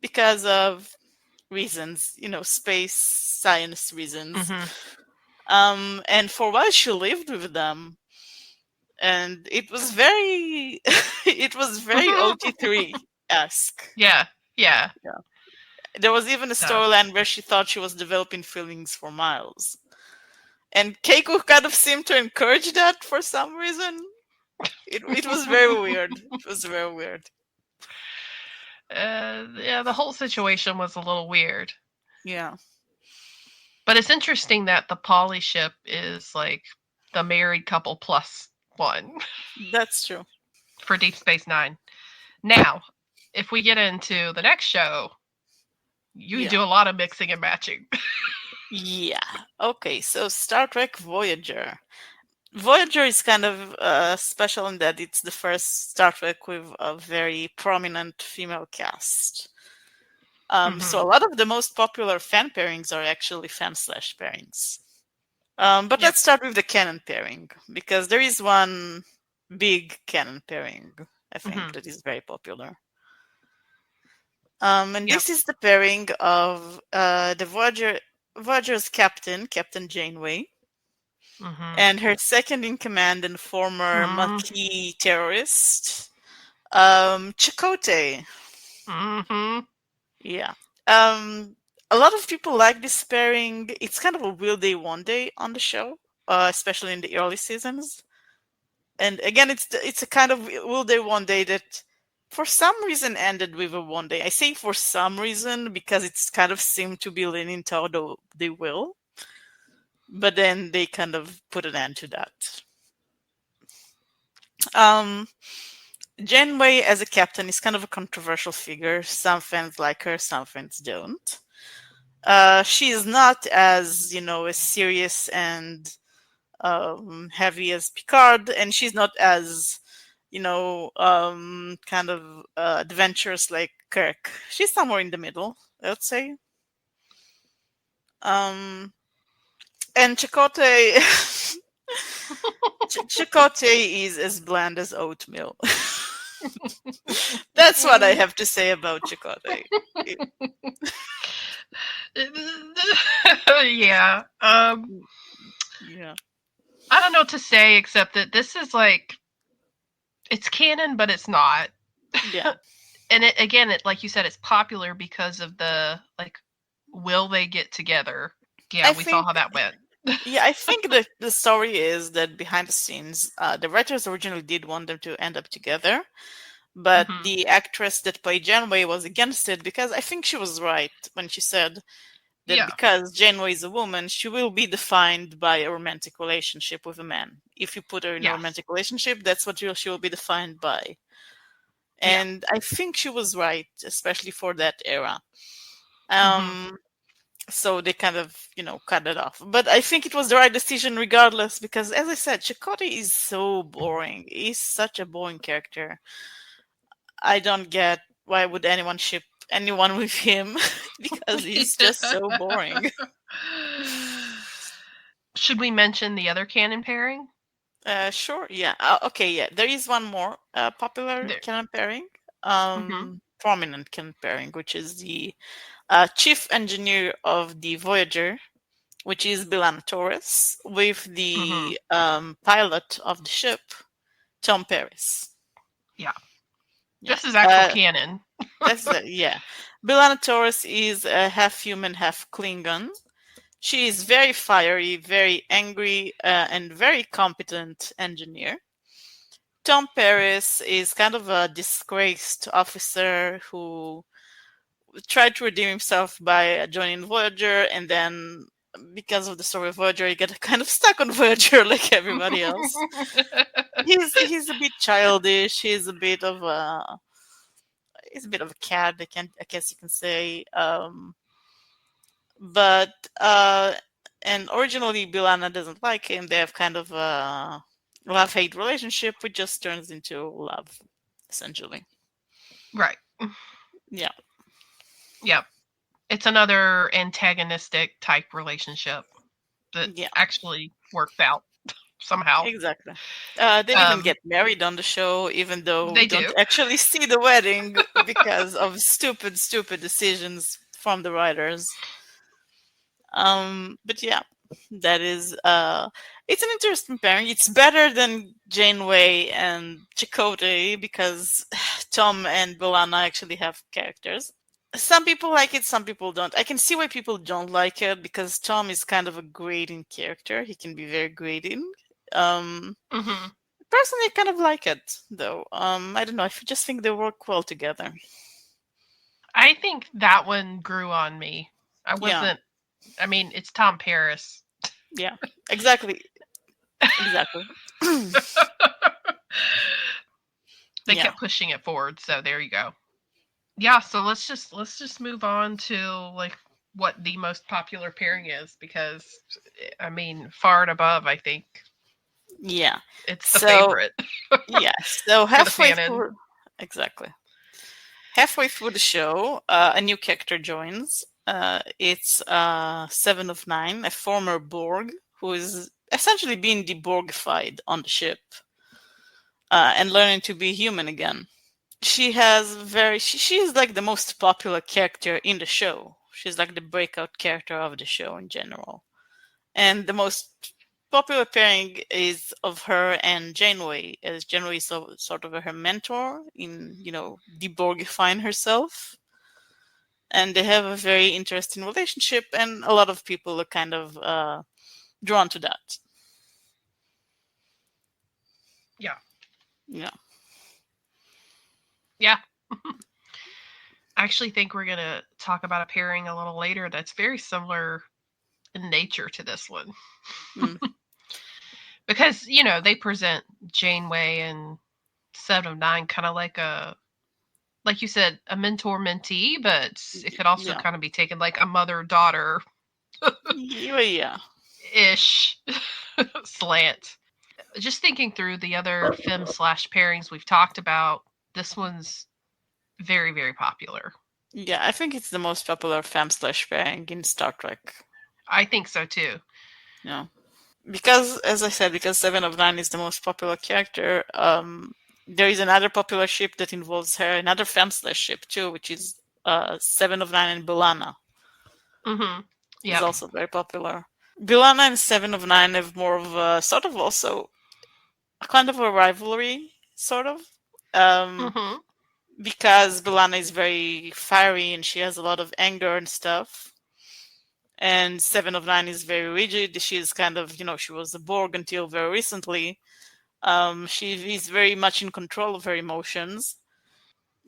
Speaker 2: because of reasons, space science reasons.
Speaker 1: Hmm.
Speaker 2: And for a while she lived with them, and it was very, it was very OT3 esque.
Speaker 1: Yeah. Yeah.
Speaker 2: Yeah. There was even a
Speaker 1: No.
Speaker 2: storyline where she thought she was developing feelings for Miles. And Keiko kind of seemed to encourage that for some reason. It was very weird. It was very weird.
Speaker 1: Yeah, the whole situation was a little weird.
Speaker 2: Yeah,
Speaker 1: But it's interesting that the poly ship is like the married couple plus one
Speaker 2: that's true.
Speaker 1: for Deep Space Nine. Now, if we get into the next show, you
Speaker 2: Yeah.
Speaker 1: do a lot of mixing and matching.
Speaker 2: Yeah. Okay, so Star Trek Voyager. Voyager is kind of special in that it's the first Star Trek with a very prominent female cast. So
Speaker 1: Hmm.
Speaker 2: a lot of the most popular fan pairings are actually fan slash pairings. But
Speaker 1: Yep.
Speaker 2: let's start with the canon pairing because there is one big canon pairing, I think,
Speaker 1: Hmm.
Speaker 2: that is very popular. And
Speaker 1: Yep.
Speaker 2: this is the pairing of the Voyager's captain, Captain Janeway,
Speaker 1: Hmm.
Speaker 2: and her second in command and former
Speaker 1: Hmm.
Speaker 2: Maquis terrorist, Chakotay.
Speaker 1: Hmm.
Speaker 2: Yeah. Um, a lot of people like this pairing. It's kind of a will they, won't they on the show, especially in the early seasons. And again, it's a kind of will they, won't they that for some reason ended with a one day. I say for some reason because it's kind of seemed to be leaning toward they will, but then they kind of put an end to that. Um, Janeway as a captain is kind of a controversial figure. Some fans like her, some fans don't. She is not as as serious and heavy as Picard, and she's not as kind of adventurous like Kirk. She's somewhere in the middle, I'd say. Um, and Chakotay, Chakotay is as bland as oatmeal. That's what I have to say about Chakotay.
Speaker 1: Yeah.
Speaker 2: Yeah,
Speaker 1: I don't know what to say except that this is like it's canon, but it's not.
Speaker 2: yeah.
Speaker 1: And it again, it like you said, it's popular because of the like, will they get together? Yeah,
Speaker 2: I
Speaker 1: we saw
Speaker 2: think
Speaker 1: how that went.
Speaker 2: Yeah, I think the story is that behind the scenes, the writers originally did want them to end up together, but
Speaker 1: Hmm.
Speaker 2: the actress that played Janeway was against it because I think she was right when she said that
Speaker 1: Yeah.
Speaker 2: because Janeway is a woman, she will be defined by a romantic relationship with a man. If you put her in a
Speaker 1: Yes.
Speaker 2: romantic relationship, that's what she will be defined by.
Speaker 1: Yeah.
Speaker 2: And I think she was right, especially for that era.
Speaker 1: Hmm.
Speaker 2: Um, so they kind of cut it off, but I think it was the right decision regardless because, as I said, Chakotay is so boring. He's such a boring character. I don't get why would anyone ship anyone with him because he's just so boring.
Speaker 1: Should we mention the other canon pairing?
Speaker 2: Sure, yeah. Okay, yeah, there is one more popular
Speaker 1: There.
Speaker 2: canon pairing,
Speaker 1: Hmm.
Speaker 2: prominent canon pairing, which is the chief engineer of the Voyager, which is Bilana Torres, with
Speaker 1: Hmm.
Speaker 2: the pilot of the ship, Tom Paris.
Speaker 1: Yeah.
Speaker 2: Yeah,
Speaker 1: This is actual canon.
Speaker 2: yeah. Bilana Torres is a half human, half Klingon. She is very fiery, very angry, and very competent engineer. Tom Paris is kind of a disgraced officer who tried to redeem himself by joining Voyager, and then because of the story of Voyager, he got kind of stuck on Voyager like everybody else. He's a bit childish. He's a bit of a cat. I guess you can say. But and originally Bilana doesn't like him. They have kind of a love-hate relationship, which just turns into love, essentially.
Speaker 1: Right.
Speaker 2: Yeah,
Speaker 1: Yep. It's another antagonistic type relationship that
Speaker 2: yeah,
Speaker 1: actually worked out somehow.
Speaker 2: exactly. They even
Speaker 1: Um,
Speaker 2: get married on the show, even though we
Speaker 1: they
Speaker 2: don't
Speaker 1: do.
Speaker 2: actually see the wedding because of stupid, stupid decisions from the writers. But yeah, that is it's an interesting pairing. It's better than Janeway and Chakotay because Tom and Bolana actually have characters. Some people like it, some people don't. I can see why people don't like it because Tom is kind of a grating character. He can be very grating. Um,
Speaker 1: Hmm.
Speaker 2: Personally, I kind of like it though. I don't know. I just think they work well together.
Speaker 1: I think that one grew on me. I
Speaker 2: Yeah,
Speaker 1: wasn't. I mean, it's Tom Paris.
Speaker 2: yeah, exactly.
Speaker 1: They
Speaker 2: Yeah,
Speaker 1: kept pushing it forward, so there you go. Yeah, so let's just move on to like what the most popular pairing is because I mean, far and above, I think
Speaker 2: yeah.
Speaker 1: it's the
Speaker 2: So
Speaker 1: favorite
Speaker 2: yeah, so
Speaker 1: for the
Speaker 2: halfway
Speaker 1: fanon.
Speaker 2: through, exactly. Halfway through the show, a new character joins. It's Seven of Nine, a former Borg who is essentially being deborgified on the ship and learning to be human again. She is like the most popular character in the show. She's like the breakout character of the show in general. And the most popular pairing is of her and Janeway, as Janeway is sort of her mentor in, deborgifying herself. And they have a very interesting relationship, and a lot of people are kind of drawn to that.
Speaker 1: Yeah.
Speaker 2: Yeah.
Speaker 1: Yeah. I actually think we're going to talk about a pairing a little later that's very similar in nature to this one.
Speaker 2: Mm.
Speaker 1: Because, they present Janeway and Seven of Nine kind of like you said, a mentor mentee, but it could also
Speaker 2: Yeah.
Speaker 1: kind of be taken like a mother daughter
Speaker 2: Yeah.
Speaker 1: ish slant. Just thinking through the other fem/slash pairings we've talked about, this one's very, very popular.
Speaker 2: Yeah, I think it's the most popular fem/slash pairing in Star Trek.
Speaker 1: I think so too.
Speaker 2: Yeah. Because, as I said, because Seven of Nine is the most popular character, there is another popular ship that involves her, another fem/slash ship too, which is Seven of Nine and B'Elanna.
Speaker 1: Mm-hmm.
Speaker 2: Is
Speaker 1: Yep.
Speaker 2: also very popular. B'Elanna and Seven of Nine have more of a sort of also a kind of a rivalry, sort of. Um,
Speaker 1: Mm-hmm.
Speaker 2: because B'Elanna is very fiery and she has a lot of anger and stuff. And Seven of Nine is very rigid. She's kind of, she was a Borg until very recently. She is very much in control of her emotions.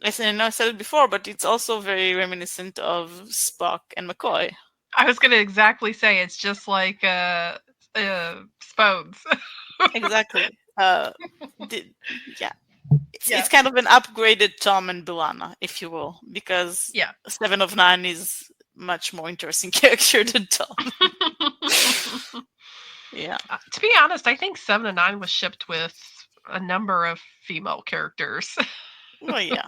Speaker 2: I know I said it before, but it's also very reminiscent of Spock and McCoy.
Speaker 1: I was going to exactly say it's just like Spodes.
Speaker 2: Exactly. Yeah,
Speaker 1: Yeah.
Speaker 2: it's kind of an upgraded Tom and B'Elanna, if you will, because
Speaker 1: Yeah.
Speaker 2: Seven of Nine is much more interesting character than Tom. Yeah.
Speaker 1: To be honest, I think Seven of Nine was shipped with a number of female characters
Speaker 2: Well, yeah.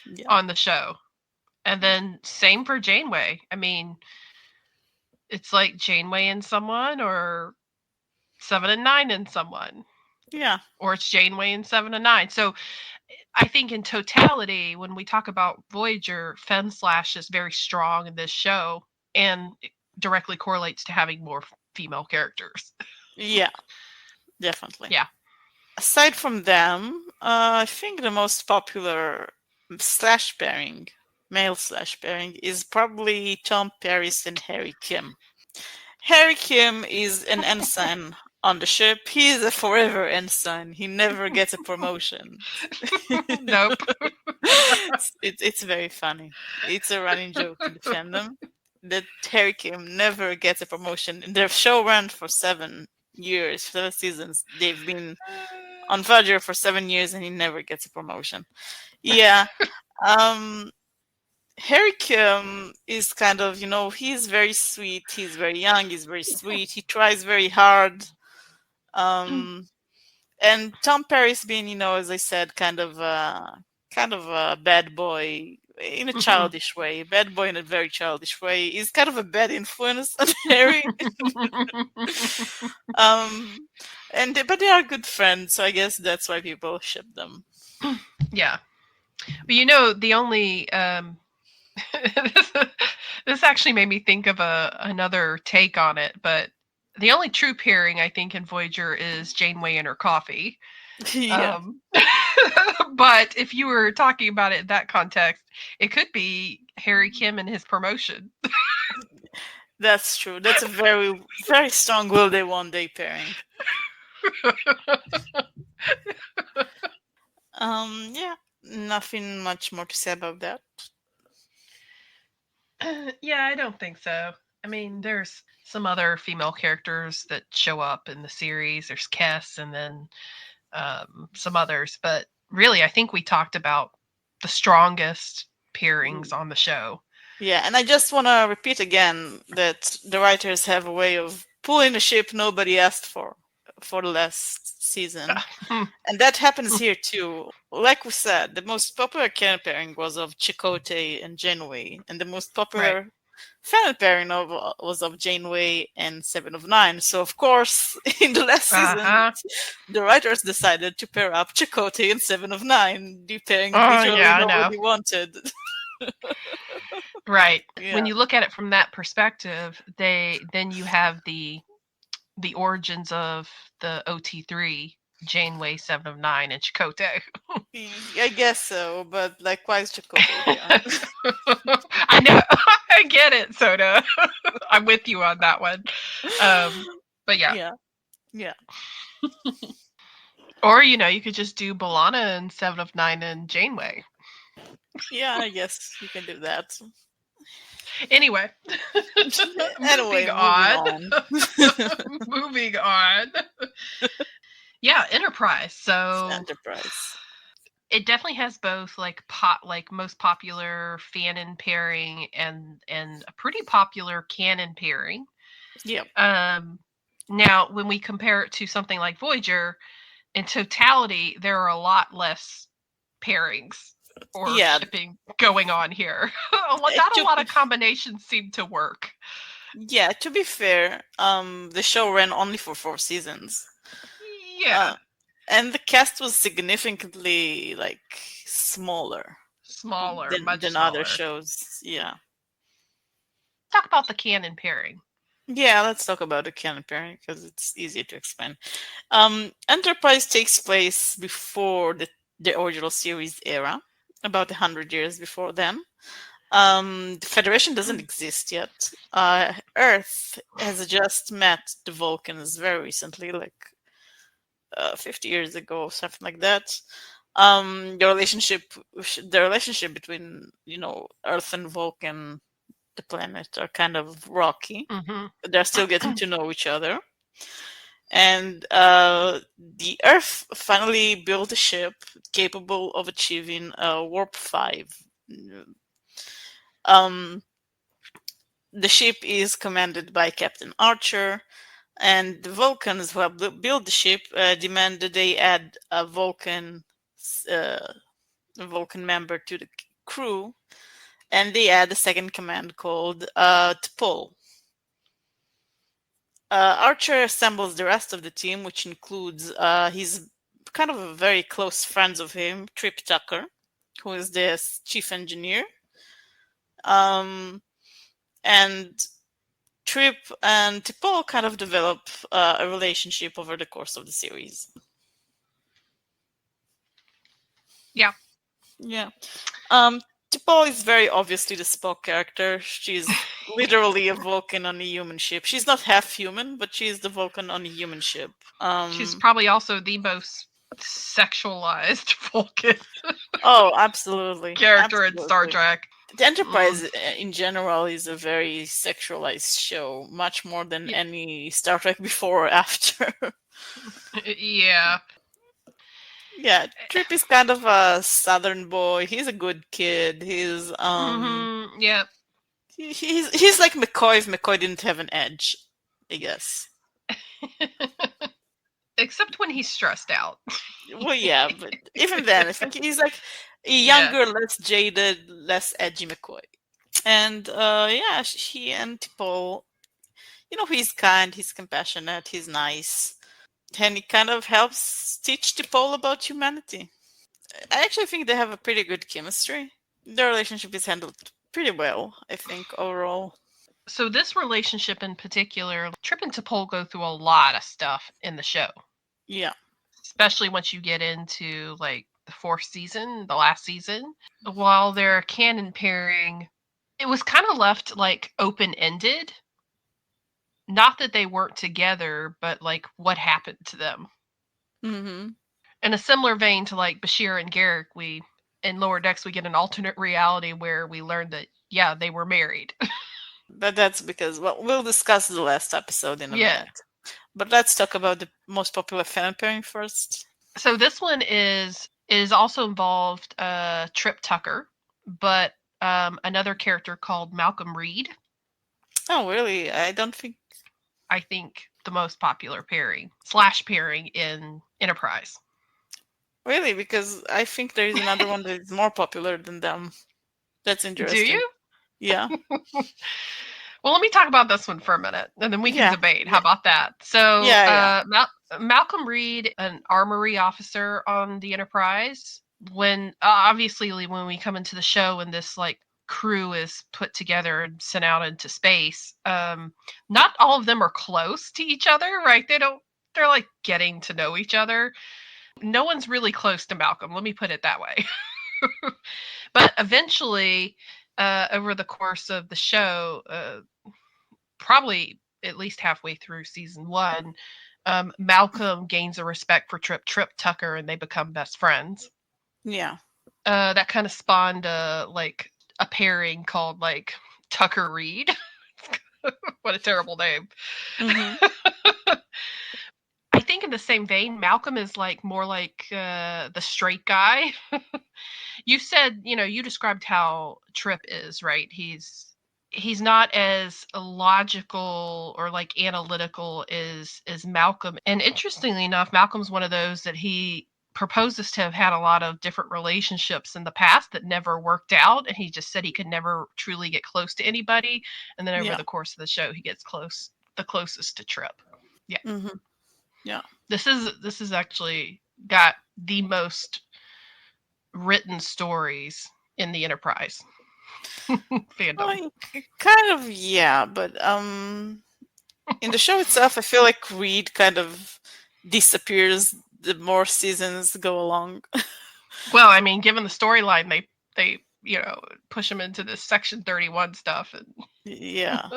Speaker 2: Yeah.
Speaker 1: on the show. And then same for Janeway. I mean, it's like Janeway in someone or Seven and Nine in someone.
Speaker 2: Yeah.
Speaker 1: Or it's Janeway in Seven and Nine. So I think in totality, when we talk about Voyager, fem/slash is very strong in this show and it directly correlates to having more female characters.
Speaker 2: Yeah. Definitely.
Speaker 1: Yeah.
Speaker 2: Aside from them, I think the most popular slash pairing, male/slash pairing, is probably Tom Paris and Harry Kim. Harry Kim is an ensign on the ship. He is a forever ensign. He never gets a promotion.
Speaker 1: Nope.
Speaker 2: It's very funny. It's a running joke in the fandom that Harry Kim never gets a promotion. Their show ran for 7 years, 7 seasons. They've been on Voyager for 7 years, and he never gets a promotion. Yeah. Harry Kim is kind of, he's very sweet. He's very young. He's very sweet. He tries very hard. And Tom Paris being, as I said, kind of a bad boy in a childish way. Bad boy in a very childish way. He's kind of a bad influence on Harry. But they are good friends, so I guess that's why people ship them.
Speaker 1: Yeah. But the only this actually made me think of another take on it, but the only true pairing I think in Voyager is Janeway and her coffee.
Speaker 2: Yeah.
Speaker 1: But if you were talking about it in that context, it could be Harry Kim and his promotion.
Speaker 2: That's true. That's a very, very strong will they one day pairing. Yeah, nothing much more to say about that.
Speaker 1: Yeah, I don't think so. I mean, there's some other female characters that show up in the series. There's Kess and then some others. But really, I think we talked about the strongest pairings on the show.
Speaker 2: Yeah, and I just want to repeat again that the writers have a way of pulling a ship nobody asked for the last season. And that happens here too. Like we said, the most popular canon pairing was of Chakotay and Janeway, and the most popular Fanon pairing was of Janeway and Seven of Nine. So of course, in the last season, the writers decided to pair up Chakotay and Seven of Nine, the pairing nobody wanted.
Speaker 1: Right. Yeah. When you look at it from that perspective, then you have the origins of the OT3, Janeway, Seven of Nine, and Chakotay.
Speaker 2: I guess so, but why is Chakotay?
Speaker 1: I know. I get it, Soda. I'm with you on that one. But yeah.
Speaker 2: Yeah.
Speaker 1: Or, you could just do B'Elanna and Seven of Nine and Janeway.
Speaker 2: Yeah, I guess you can do that.
Speaker 1: Anyway, moving
Speaker 2: Anyway, moving
Speaker 1: on.
Speaker 2: on.
Speaker 1: Moving on. Yeah, Enterprise. So
Speaker 2: Enterprise.
Speaker 1: it definitely has both like like most popular Fanon pairing and a pretty popular Canon pairing.
Speaker 2: Yep.
Speaker 1: Um, Now, when we compare it to something like Voyager, in totality, there are a lot less pairings or
Speaker 2: Yeah.
Speaker 1: shipping going on here.
Speaker 2: It
Speaker 1: Not a
Speaker 2: took
Speaker 1: lot of combinations seem to work.
Speaker 2: Yeah, to be fair, the show ran only for 4 seasons.
Speaker 1: Yeah,
Speaker 2: Uh, and the cast was significantly like smaller
Speaker 1: smaller,
Speaker 2: than
Speaker 1: much
Speaker 2: other
Speaker 1: smaller.
Speaker 2: shows. Yeah.
Speaker 1: Talk about the canon pairing.
Speaker 2: Yeah, let's talk about the canon pairing because it's easier to explain. Enterprise takes place before the original series era, about 100 years before then. The Federation doesn't exist yet. Earth has just met the Vulcans very recently, like 50 years ago, or something like that. The relationship between Earth and Vulcan, the planet, are kind of rocky.
Speaker 1: Mm-hmm.
Speaker 2: They're still getting to know each other, and the Earth finally built a ship capable of achieving warp 5. Um, the ship is commanded by Captain Archer, and the Vulcans who have built the ship demand that they add uh, a Vulcan member to the crew, and they add a second command called T'Pol. Archer assembles the rest of the team, which includes his kind of a very close friends of him, Trip Tucker, who is the chief engineer, um, and Trip and T'Pol kind of develop a relationship over the course of the series.
Speaker 1: Yeah.
Speaker 2: Yeah. T'Pol is very obviously the Spock character. She's literally a Vulcan on a human ship. She's not half human, but she's the Vulcan on a human ship.
Speaker 1: She's probably also the most sexualized Vulcan
Speaker 2: Oh, absolutely.
Speaker 1: character in Star
Speaker 2: Absolutely.
Speaker 1: Trek.
Speaker 2: The
Speaker 1: Mm.
Speaker 2: Enterprise in general is a very sexualized show, much more than any Star Trek before or after.
Speaker 1: Yeah.
Speaker 2: Yeah, Trip is kind of a southern boy. He's a good kid.
Speaker 1: Mm-hmm. Yeah.
Speaker 2: He's like McCoy if McCoy didn't have an edge, I guess.
Speaker 1: Except when he's stressed out.
Speaker 2: Well, yeah, but even then, it's like he's like a
Speaker 1: Yeah.
Speaker 2: younger, less jaded, less edgy McCoy. And yeah, he and T'Pol, he's kind, he's compassionate, he's nice, and he kind of helps teach T'Pol about humanity. I actually think they have a pretty good chemistry. Their relationship is handled pretty well, I think, overall.
Speaker 1: So this relationship in particular, Trip and T'Pol go through a lot of stuff in the show,
Speaker 2: Yeah.
Speaker 1: especially once you get into like the fourth season, the last season. While their canon pairing, it was kind of left like open ended. Not that they weren't together, but like what happened to them.
Speaker 2: Mm-hmm.
Speaker 1: In a similar vein to like Bashir and Garrick, we in Lower Decks we get an alternate reality where we learn that yeah they were married.
Speaker 2: But that's because, well, we'll discuss the last episode in a
Speaker 1: Yeah.
Speaker 2: minute. But let's talk about the most popular fan pairing first.
Speaker 1: So this one is also involved Trip Tucker, but another character called Malcolm Reed.
Speaker 2: Oh, really? I don't think.
Speaker 1: I think the most popular pairing in Enterprise.
Speaker 2: Really? Because I think there is another one that is more popular than them. That's
Speaker 1: Do
Speaker 2: interesting.
Speaker 1: you?
Speaker 2: Yeah.
Speaker 1: Well, let me talk about this one for a minute, and then we can
Speaker 2: Yeah.
Speaker 1: debate. How
Speaker 2: Yeah.
Speaker 1: about that? So,
Speaker 2: Yeah. Yeah.
Speaker 1: Malcolm Reed, an armory officer on the Enterprise, when obviously when we come into the show and this like crew is put together and sent out into space, not all of them are close to each other, right? They're like getting to know each other. No one's really close to Malcolm. Let me put it that way. But eventually, over the course of the show, probably at least halfway through season one, Malcolm gains a respect for Trip Tucker, and they become best friends.
Speaker 2: Yeah.
Speaker 1: that kind of spawned like a pairing called like Tucker Reed. What a terrible name.
Speaker 2: Mm-hmm.
Speaker 1: I think in the same vein, Malcolm is like more like the straight guy. You said, you described how Trip is, right? He's not as logical or like analytical as Malcolm. And interestingly enough, Malcolm's one of those that he proposes to have had a lot of different relationships in the past that never worked out, and he just said he could never truly get close to anybody. And then over
Speaker 2: Yeah.
Speaker 1: the course of the show, he gets the closest to Trip. Yeah.
Speaker 2: Mm-hmm. Yeah.
Speaker 1: This is actually got the most written stories in the Enterprise fandom.
Speaker 2: Kind of, yeah, but in the show itself, I feel like Reed kind of disappears the more seasons go along.
Speaker 1: Well, I mean, given the storyline, they push him into this Section 31 stuff, and
Speaker 2: Yeah.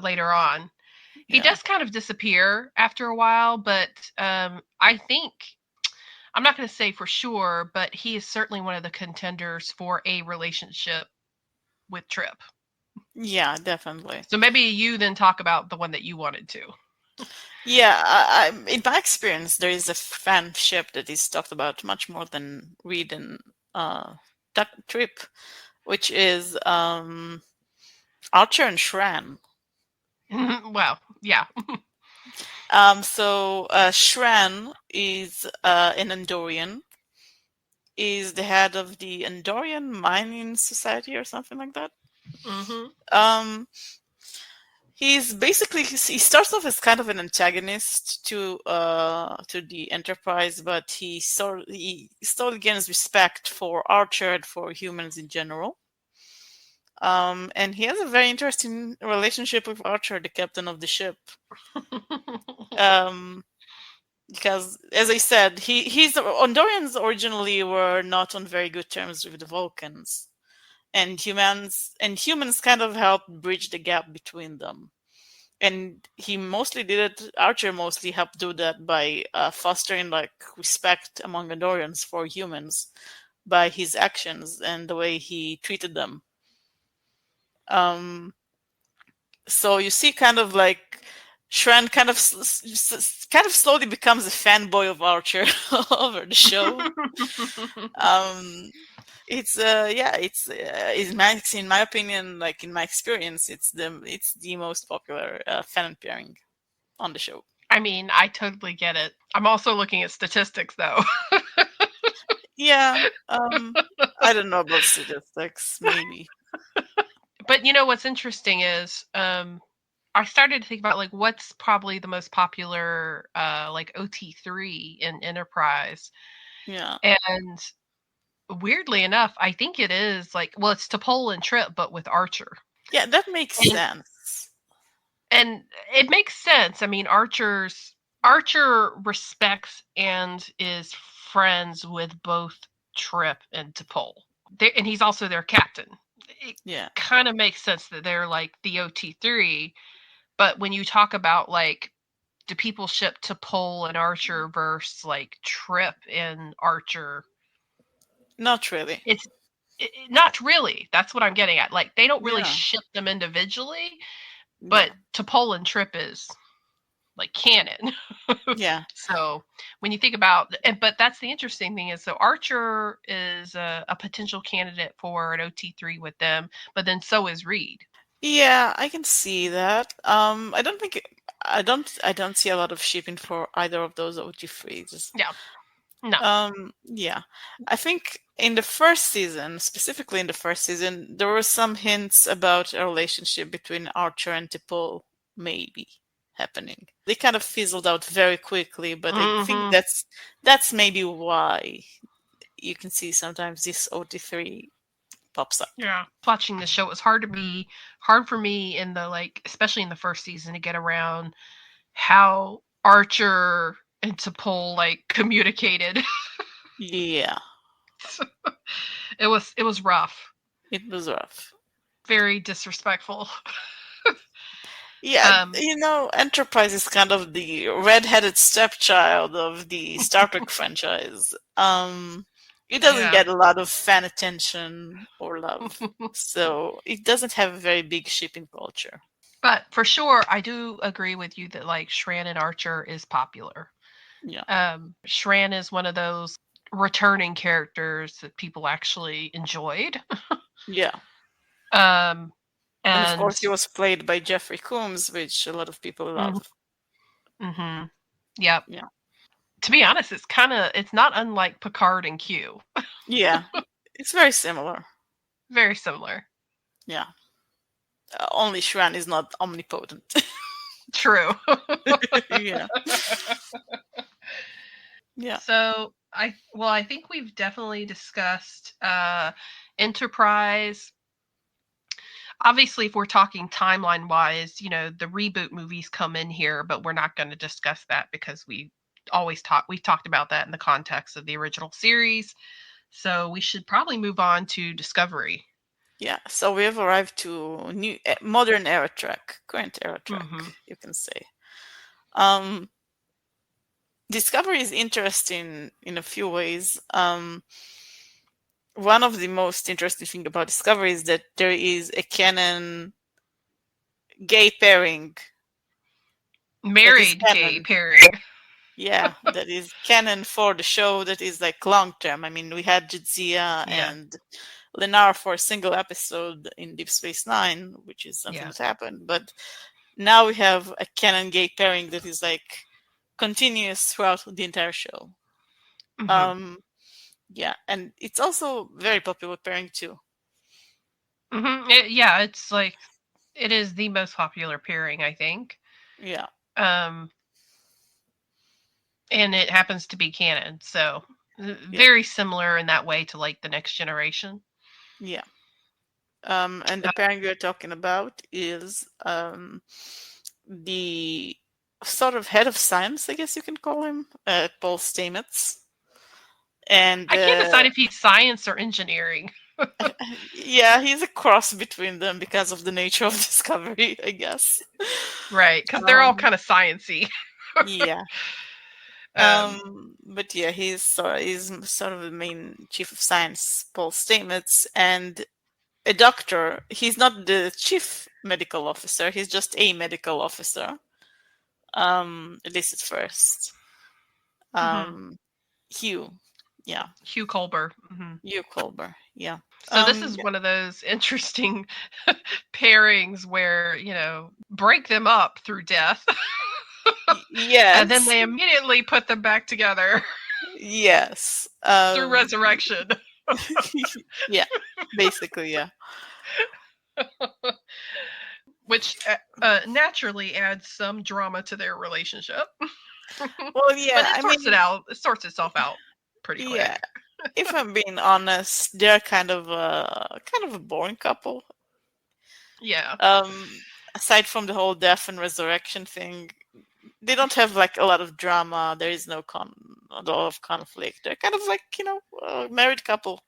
Speaker 1: later on, he
Speaker 2: Yeah.
Speaker 1: does kind of disappear after a while. But I think I'm not going to say for sure, but he is certainly one of the contenders for a relationship with Trip.
Speaker 2: Yeah, definitely.
Speaker 1: So maybe you then talk about the one that you wanted to.
Speaker 2: Yeah, in my experience, there is a fan ship that is talked about much more than Reed and Trip, which is Archer and Shran.
Speaker 1: Well, yeah.
Speaker 2: So Shran is an Andorian, is the head of the Andorian Mining Society or something like that.
Speaker 1: Mm-hmm.
Speaker 2: He's basically he starts off as kind of an antagonist to the Enterprise, but he slowly gains respect for Archer and for humans in general. And he has a very interesting relationship with Archer, the captain of the ship. Because, as I said, he's Andorians originally were not on very good terms with the Vulcans, and humans kind of helped bridge the gap between them. And he mostly did it. Archer mostly helped do that by fostering like respect among Andorians for humans by his actions and the way he treated them. So you see, kind of like Shran kind of slowly becomes a fanboy of Archer over the show. It's in my opinion, like in my experience, it's the most popular Fanon pairing on the show.
Speaker 1: I mean, I totally get it. I'm also looking at statistics, though.
Speaker 2: Yeah, I don't know about statistics, maybe.
Speaker 1: But what's interesting is I started to think about like what's probably the most popular like OT3 in Enterprise.
Speaker 2: Yeah,
Speaker 1: And weirdly enough, I think it is like, well, it's T'Pol and Trip, but with Archer.
Speaker 2: yeah, that makes
Speaker 1: And,
Speaker 2: sense.
Speaker 1: and it makes sense. I mean, Archer respects and is friends with both Trip and T'Pol. And he's also their captain. It
Speaker 2: Yeah,
Speaker 1: kind of makes sense that they're like the OT3. But when you talk about like, do people ship T'Pol and Archer versus like Trip and Archer?
Speaker 2: not really.
Speaker 1: It's not really. That's what I'm getting at. Like, they don't really
Speaker 2: Yeah,
Speaker 1: ship them individually,
Speaker 2: yeah,
Speaker 1: but T'Pol and Trip is like canon.
Speaker 2: yeah,
Speaker 1: So when you think about, but that's the interesting thing is, so Archer is a potential candidate for an OT3 with them, but then so is Reed.
Speaker 2: yeah. I can see that. I don't see a lot of shipping for either of those OT3s.
Speaker 1: Yeah, no.
Speaker 2: Yeah. I think in the first season, specifically in the first season, there were some hints about a relationship between Archer and T'Pol maybe happening. They kind of fizzled out very quickly, but I think
Speaker 1: Mm-hmm.
Speaker 2: that's maybe why you can see sometimes this OT3 pops up.
Speaker 1: Yeah, watching the show, it was hard for me in the like, especially in the first season, to get around how Archer and T'Pol like communicated.
Speaker 2: Yeah,
Speaker 1: It was rough,
Speaker 2: it was rough.
Speaker 1: very disrespectful.
Speaker 2: Yeah,
Speaker 1: Um,
Speaker 2: Enterprise is kind of the red-headed stepchild of the Star Trek franchise. It doesn't
Speaker 1: Yeah.
Speaker 2: get a lot of fan attention or love, so it doesn't have a very big shipping culture.
Speaker 1: But for sure, I do agree with you that like Shran and Archer is popular.
Speaker 2: Yeah,
Speaker 1: Shran is one of those returning characters that people actually enjoyed.
Speaker 2: yeah.
Speaker 1: Um,
Speaker 2: And of
Speaker 1: and
Speaker 2: course, he was played by Jeffrey Combs, which a lot of people
Speaker 1: mm-hmm,
Speaker 2: love.
Speaker 1: mm-hmm, yep.
Speaker 2: Yeah,
Speaker 1: To be honest, it's not unlike Picard and Q.
Speaker 2: yeah. It's very similar.
Speaker 1: Very similar.
Speaker 2: Yeah. Only Shran is not omnipotent.
Speaker 1: True.
Speaker 2: Yeah. Yeah.
Speaker 1: So I think we've definitely discussed Enterprise. Obviously, if we're talking timeline wise, the reboot movies come in here, but we're not going to discuss that because we've talked about that in the context of the original series. So we should probably move on to Discovery.
Speaker 2: Yeah. So we have arrived to new modern era Trek, current era Trek,
Speaker 1: Mm-hmm.
Speaker 2: you can say. Um, Discovery is interesting in a few ways. One of the most interesting thing about Discovery is that there is a canon gay pairing that is
Speaker 1: Married gay
Speaker 2: canon.
Speaker 1: pairing.
Speaker 2: Yeah, that is canon for the show that is like long term. I mean, we had Jadzia
Speaker 1: Yeah.
Speaker 2: and Lennar for a single episode in Deep Space Nine, which is something
Speaker 1: Yeah.
Speaker 2: that happened. But now we have a canon gay pairing that is like continuous throughout the entire show.
Speaker 1: Mm-hmm.
Speaker 2: Um, yeah, and it's also very popular pairing too.
Speaker 1: Mm-hmm. It's like it is the most popular pairing, I think.
Speaker 2: Yeah,
Speaker 1: Um, and it happens to be canon, so
Speaker 2: yeah,
Speaker 1: very similar in that way to like the Next Generation.
Speaker 2: yeah. And the pairing we're talking about is the sort of head of science, I guess you can call him, Paul Stamets. And
Speaker 1: I can't decide if he's science or engineering.
Speaker 2: yeah, he's a cross between them because of the nature of Discovery, I guess.
Speaker 1: Right, because they're all
Speaker 2: Um,
Speaker 1: kind of sciency.
Speaker 2: yeah.
Speaker 1: um,
Speaker 2: But yeah, he's sort of the main chief of science, Paul Stamets, and a doctor. He's not the chief medical officer. He's just a medical officer. At least at first.
Speaker 1: mm-hmm.
Speaker 2: Hugh. Yeah.
Speaker 1: Hugh Culber. Mm-hmm.
Speaker 2: Hugh Colber. Yeah.
Speaker 1: So this is
Speaker 2: Yeah.
Speaker 1: one of those interesting pairings where break them up through death, and then
Speaker 2: Yes.
Speaker 1: they immediately put them back together
Speaker 2: Yes.
Speaker 1: through resurrection.
Speaker 2: Yeah. Basically, yeah.
Speaker 1: Which naturally adds some drama to their relationship.
Speaker 2: Well,
Speaker 1: But
Speaker 2: yeah.
Speaker 1: it
Speaker 2: I
Speaker 1: sorts it
Speaker 2: mean,
Speaker 1: out. It sorts itself out pretty
Speaker 2: yeah.
Speaker 1: quick.
Speaker 2: If I'm being honest, they're kind of a boring couple.
Speaker 1: Yeah.
Speaker 2: Aside from the whole death and resurrection thing, they don't have like a lot of drama. There is no a lot of conflict. They're kind of like a married couple.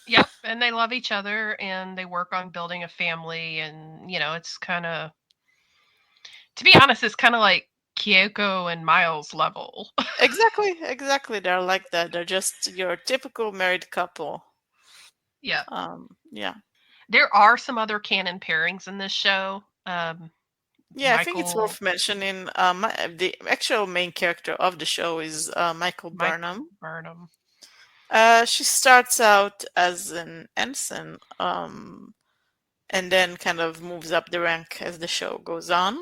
Speaker 1: Yep. And they love each other and they work on building a family. And, it's kind of, to be honest, it's kind of like Kyoko and Miles level.
Speaker 2: Exactly, exactly. They're like that. They're just your typical married couple.
Speaker 1: Yeah.
Speaker 2: Yeah.
Speaker 1: There are some other canon pairings in this show.
Speaker 2: Yeah, I think it's
Speaker 1: Michael
Speaker 2: worth mentioning. The actual main character of the show is Michael Burnham.
Speaker 1: Burnham.
Speaker 2: She starts out as an ensign, and then kind of moves up the rank as the show goes on.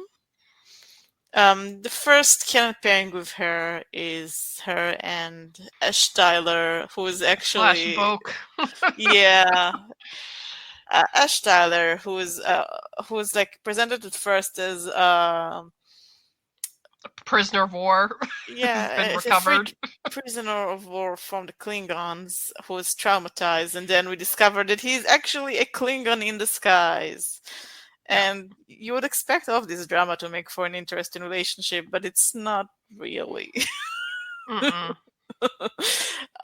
Speaker 2: The first canon pairing with her is her and Ash Tyler, who is
Speaker 1: Slash
Speaker 2: actually,
Speaker 1: Boke.
Speaker 2: yeah, Ash Tyler, who is like presented at first as
Speaker 1: Prisoner of war who's been
Speaker 2: yeah, a
Speaker 1: recovered.
Speaker 2: freed prisoner of war from the Klingons who is traumatized, and then we discover that he's actually a Klingon in disguise.
Speaker 1: Yeah.
Speaker 2: And you would expect all of this drama to make for an interesting relationship, but it's not really.
Speaker 1: Mm-mm.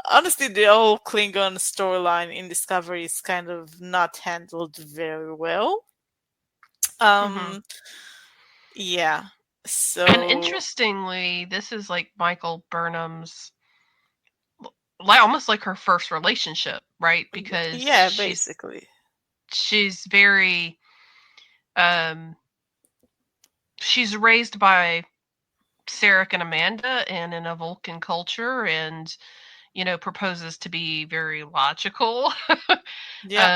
Speaker 2: Honestly, the whole Klingon storyline in Discovery is kind of not handled very well.
Speaker 1: Mm-hmm.
Speaker 2: Yeah.
Speaker 1: And
Speaker 2: So
Speaker 1: interestingly, this is like Michael Burnham's almost like her first relationship, right? Because
Speaker 2: Yeah, basically.
Speaker 1: she's very um she's raised by Sarek and Amanda and in a Vulcan culture, and proposes to be very logical
Speaker 2: Yeah.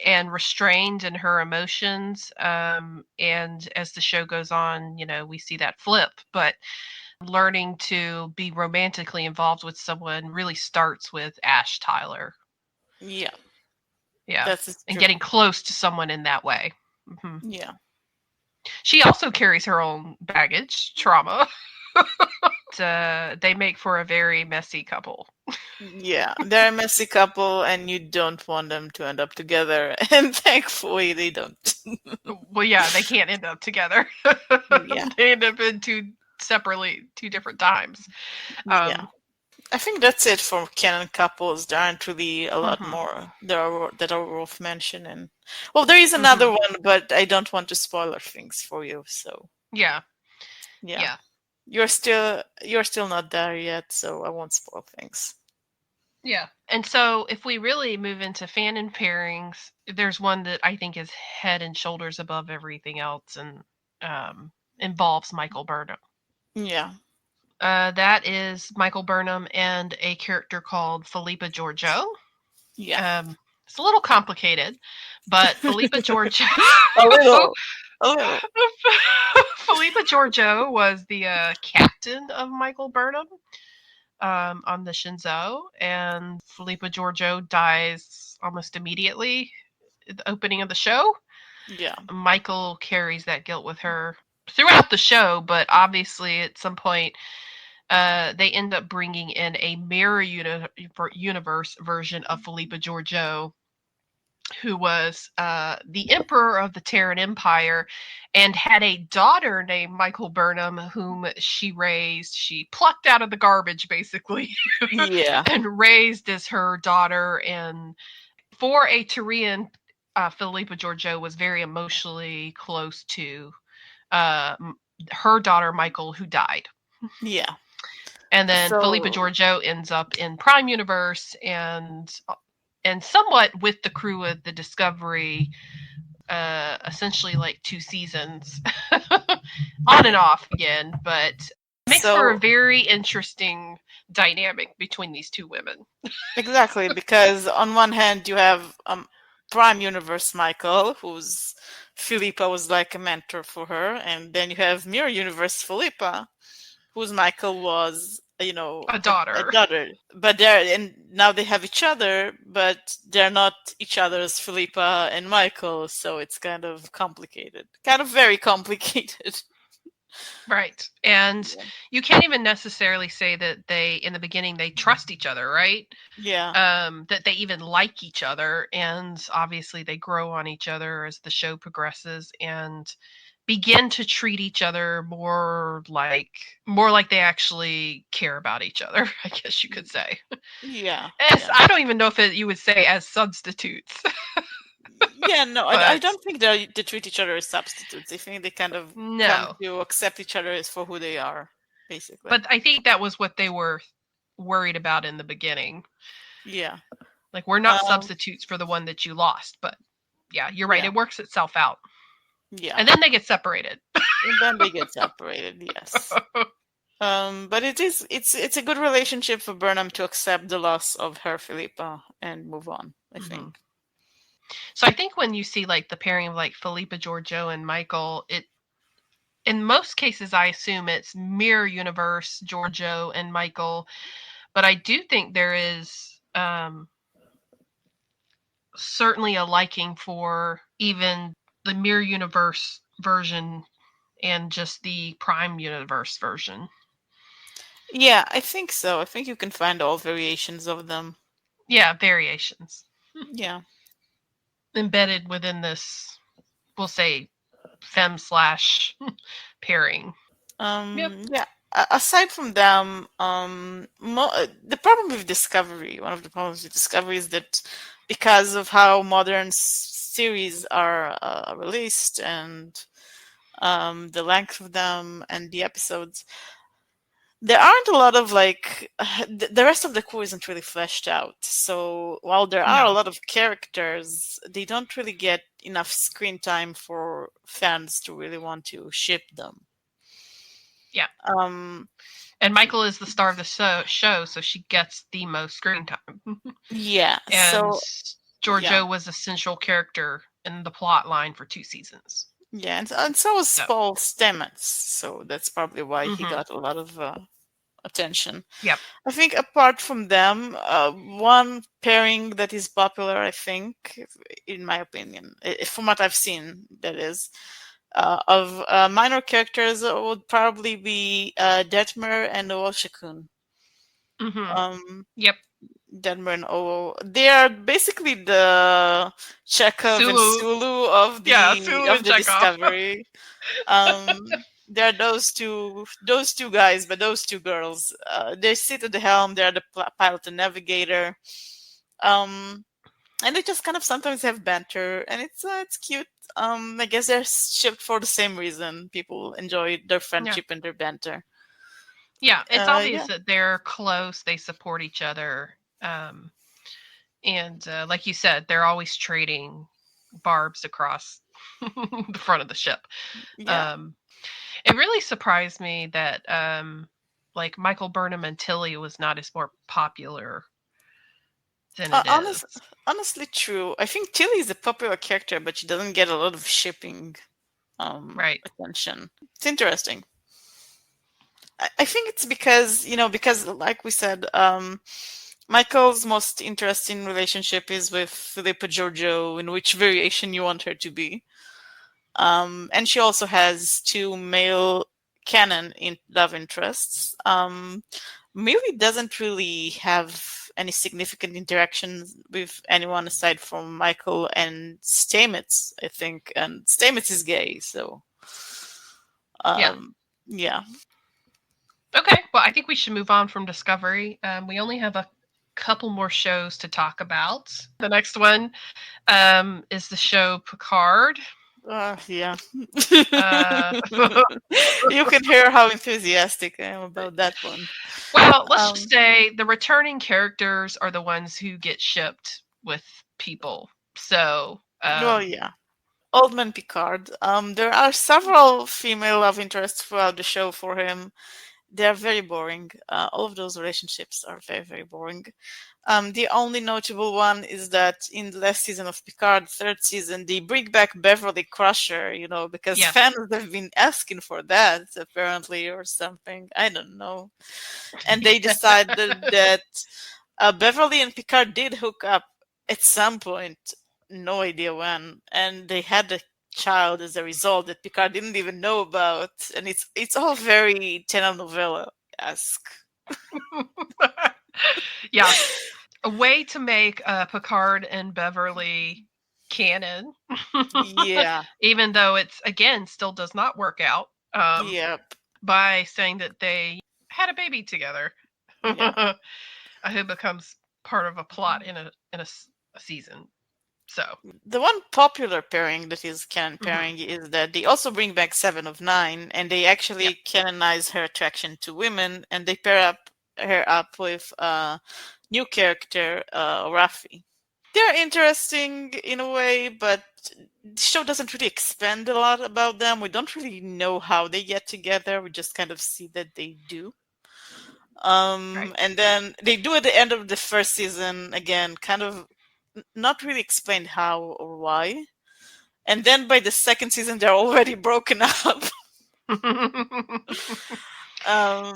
Speaker 1: and restrained in her emotions. And as the show goes on, we see that flip. But learning to be romantically involved with someone really starts with Ash Tyler.
Speaker 2: Yeah,
Speaker 1: Yeah.
Speaker 2: that's
Speaker 1: And
Speaker 2: true.
Speaker 1: getting close to someone in that way. Hmm.
Speaker 2: Yeah.
Speaker 1: She also carries her own baggage, trauma. They make for a very messy couple.
Speaker 2: Yeah, they're a messy couple, and you don't want them to end up together, and thankfully they don't.
Speaker 1: Well, yeah, they can't end up together.
Speaker 2: Yeah,
Speaker 1: They end up in two different times.
Speaker 2: yeah.
Speaker 1: Um,
Speaker 2: I think that's it for canon couples. There aren't really a lot
Speaker 1: mhm,
Speaker 2: more that are worth mentioning. Well, there is another
Speaker 1: mhm.
Speaker 2: one, but I don't want to spoiler things for you. So
Speaker 1: Yeah,
Speaker 2: yeah,
Speaker 1: yeah,
Speaker 2: you're still not there yet, so I won't spoil things.
Speaker 1: yeah. And so, if we really move into Fanon pairings, there's one that I think is head and shoulders above everything else, and um, involves Michael Burnham.
Speaker 2: Yeah,
Speaker 1: That is Michael Burnham and a character called Philippa Georgiou.
Speaker 2: yeah,
Speaker 1: Um, it's a little complicated, but Philippa Georgiou.
Speaker 2: a little, a little.
Speaker 1: Philippa Georgiou was the captain of Michael Burnham on the Shinzo, and Philippa Georgiou dies almost immediately at the opening of the show.
Speaker 2: Yeah,
Speaker 1: Michael carries that guilt with her throughout the show, but obviously at some point they end up bringing in a mirror universe version of Philippa Georgiou, who was the emperor of the Terran Empire and had a daughter named Michael Burnham, whom she raised. She plucked out of the garbage, basically,
Speaker 2: yeah,
Speaker 1: and raised as her daughter. And for a Tyrian, Philippa Georgiou was very emotionally close to uh, her daughter, Michael, who died.
Speaker 2: yeah.
Speaker 1: And then Philippa
Speaker 2: So
Speaker 1: Georgiou ends up in Prime Universe and somewhat with the crew of the Discovery, essentially like 2 seasons, on and
Speaker 2: yeah,
Speaker 1: off again, but it makes for a
Speaker 2: so
Speaker 1: very interesting dynamic between these two women.
Speaker 2: exactly, because on one hand you have Prime Universe Michael, who's Philippa was like a mentor for her, and then you have Mirror Universe Philippa, whose Michael was,
Speaker 1: A
Speaker 2: a
Speaker 1: daughter.
Speaker 2: daughter. But now they have each other, but they're not each other's Philippa and Michael, so it's kind of complicated, kind of very complicated.
Speaker 1: Right. And you can't even necessarily say that they, in the beginning, they trust each other, right?
Speaker 2: Yeah,
Speaker 1: That they even like each other. And obviously, they grow on each other as the show progresses and begin to treat each other more like they actually care about each other, I guess you could say.
Speaker 2: yeah,
Speaker 1: As
Speaker 2: yeah.
Speaker 1: I don't even know if you would say as substitutes,
Speaker 2: Yeah, no, I
Speaker 1: but
Speaker 2: don't think they treat each other as substitutes. I think they kind of come
Speaker 1: no.
Speaker 2: to accept each other as for who they are, basically.
Speaker 1: But I think that was what they were worried about in the beginning.
Speaker 2: Yeah.
Speaker 1: Like, we're not
Speaker 2: Um,
Speaker 1: substitutes for the one that you lost. But yeah, you're right.
Speaker 2: yeah,
Speaker 1: It works itself out.
Speaker 2: yeah.
Speaker 1: And then they get separated.
Speaker 2: And then they get separated, yes. But it's a good relationship for Burnham to accept the loss of her Philippa and move on, I
Speaker 1: Hmm.
Speaker 2: think.
Speaker 1: So I think when you see like the pairing of like Philippa Georgiou and Michael, it in most cases I assume it's mirror universe Georgiou and Michael, but I do think there is certainly a liking for even the mirror universe version and just the prime universe version.
Speaker 2: Yeah, I think so. I think you can find all variations of them.
Speaker 1: Yeah, variations
Speaker 2: Yeah.
Speaker 1: embedded within this, we'll say, fem slash pairing. Yep.
Speaker 2: Yeah. Aside from them, the problem with Discovery, one of the problems with Discovery is that because of how modern series are released and the length of them and the episodes, There aren't a lot of like the rest of the crew isn't really fleshed out. So while there are a
Speaker 1: No.
Speaker 2: lot of characters, they don't really get enough screen time for fans to really want to ship them.
Speaker 1: Yeah.
Speaker 2: Um,
Speaker 1: And Michael is the star of the show, so she gets the most screen time.
Speaker 2: yeah.
Speaker 1: And
Speaker 2: So yeah,
Speaker 1: Giorgio was a central character in the plot line for 2 seasons.
Speaker 2: yeah, and so was
Speaker 1: So,
Speaker 2: Paul Stamets. So that's probably why he
Speaker 1: mm-hmm.
Speaker 2: got a lot of attention.
Speaker 1: Yep.
Speaker 2: I think apart from them, one pairing that is popular, I think, in my opinion, from what I've seen, that is, of minor characters would probably be Detmer and Oshikun.
Speaker 1: Mm-hmm.
Speaker 2: Um,
Speaker 1: Yep.
Speaker 2: Detmer and Oo. They are basically the Chekhov and
Speaker 1: Sulu.
Speaker 2: Sulu of
Speaker 1: Yeah,
Speaker 2: the
Speaker 1: Sulu
Speaker 2: of
Speaker 1: and
Speaker 2: the
Speaker 1: Chekhov.
Speaker 2: Discovery. There are those two guys, but those two girls. They sit at the helm. They're the pilot and navigator. Um, and they just kind of sometimes have banter, and it's cute. I guess they're shipped for the same reason. People enjoy their
Speaker 1: Yeah.
Speaker 2: friendship and their banter.
Speaker 1: Yeah. It's obvious
Speaker 2: Yeah,
Speaker 1: that they're close. They support each other. And like you said, they're always trading barbs across the front of the ship.
Speaker 2: yeah.
Speaker 1: Um, it really surprised me that like Michael Burnham and Tilly was not as more popular than
Speaker 2: Uh,
Speaker 1: it
Speaker 2: honest,
Speaker 1: is.
Speaker 2: honestly, true. I think Tilly is a popular character, but she doesn't get a lot of shipping
Speaker 1: Right.
Speaker 2: attention. It's interesting. I think it's because like we said, Michael's most interesting relationship is with Philippa Giorgio, in which variation you want her to be. And she also has two male canon love interests. Millie doesn't really have any significant interactions with anyone aside from Michael and Stamets, I think. And Stamets is gay, so
Speaker 1: Yeah.
Speaker 2: yeah.
Speaker 1: Okay. Well, I think we should move on from Discovery. We only have a couple more shows to talk about. The next one is the show Picard.
Speaker 2: Yeah.
Speaker 1: Uh,
Speaker 2: You can hear how enthusiastic I am about that one.
Speaker 1: well, let's just
Speaker 2: Um,
Speaker 1: say the returning characters are the ones who get shipped with people. So,
Speaker 2: well, yeah. Old Man Picard. There are several female love interests throughout the show for him. They are very boring. All of those relationships are very, very boring. The only notable one is that in the last season of Picard, third season, they bring back Beverly Crusher, because fans
Speaker 1: yes.
Speaker 2: have been asking for that, apparently, or something. I don't know. And they decided that Beverly and Picard did hook up at some point, no idea when, and they had a child as a result that Picard didn't even know about, and it's all very telenovela esque.
Speaker 1: Yeah. A way to make Picard and Beverly canon,
Speaker 2: Yeah,
Speaker 1: even though it's, again, still does not work out,
Speaker 2: yep,
Speaker 1: by saying that they had a baby together.
Speaker 2: yeah.
Speaker 1: Who becomes part of a plot in a season. So,
Speaker 2: The one popular pairing that is canon
Speaker 1: mm-hmm.
Speaker 2: pairing is that they also bring back Seven of Nine, and they
Speaker 1: Yep.
Speaker 2: actually canonize her attraction to women, and they pair her up with a new character, Rafi. They're interesting in a way, but the show doesn't really expand a lot about them. We don't really know how they get together. We just kind of see that they do.
Speaker 1: Right.
Speaker 2: And then they do at the end of the first season again, kind of not really explained how or why. And then by the second season, they're already broken up.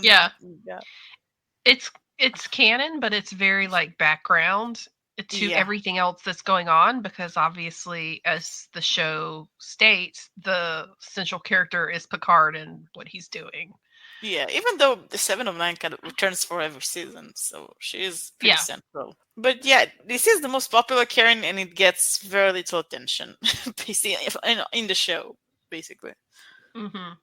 Speaker 1: Yeah.
Speaker 2: Yeah,
Speaker 1: It's canon, but it's very like background to
Speaker 2: yeah,
Speaker 1: everything else that's going on, because obviously, as the show states, the central character is Picard and what he's doing.
Speaker 2: yeah. Even though the Seven of Nine kind of returns for every season, so she is pretty
Speaker 1: Yeah.
Speaker 2: central. But yeah, this is the most popular Karen, and it gets very little attention, basically, in the show, basically.
Speaker 1: Hmm.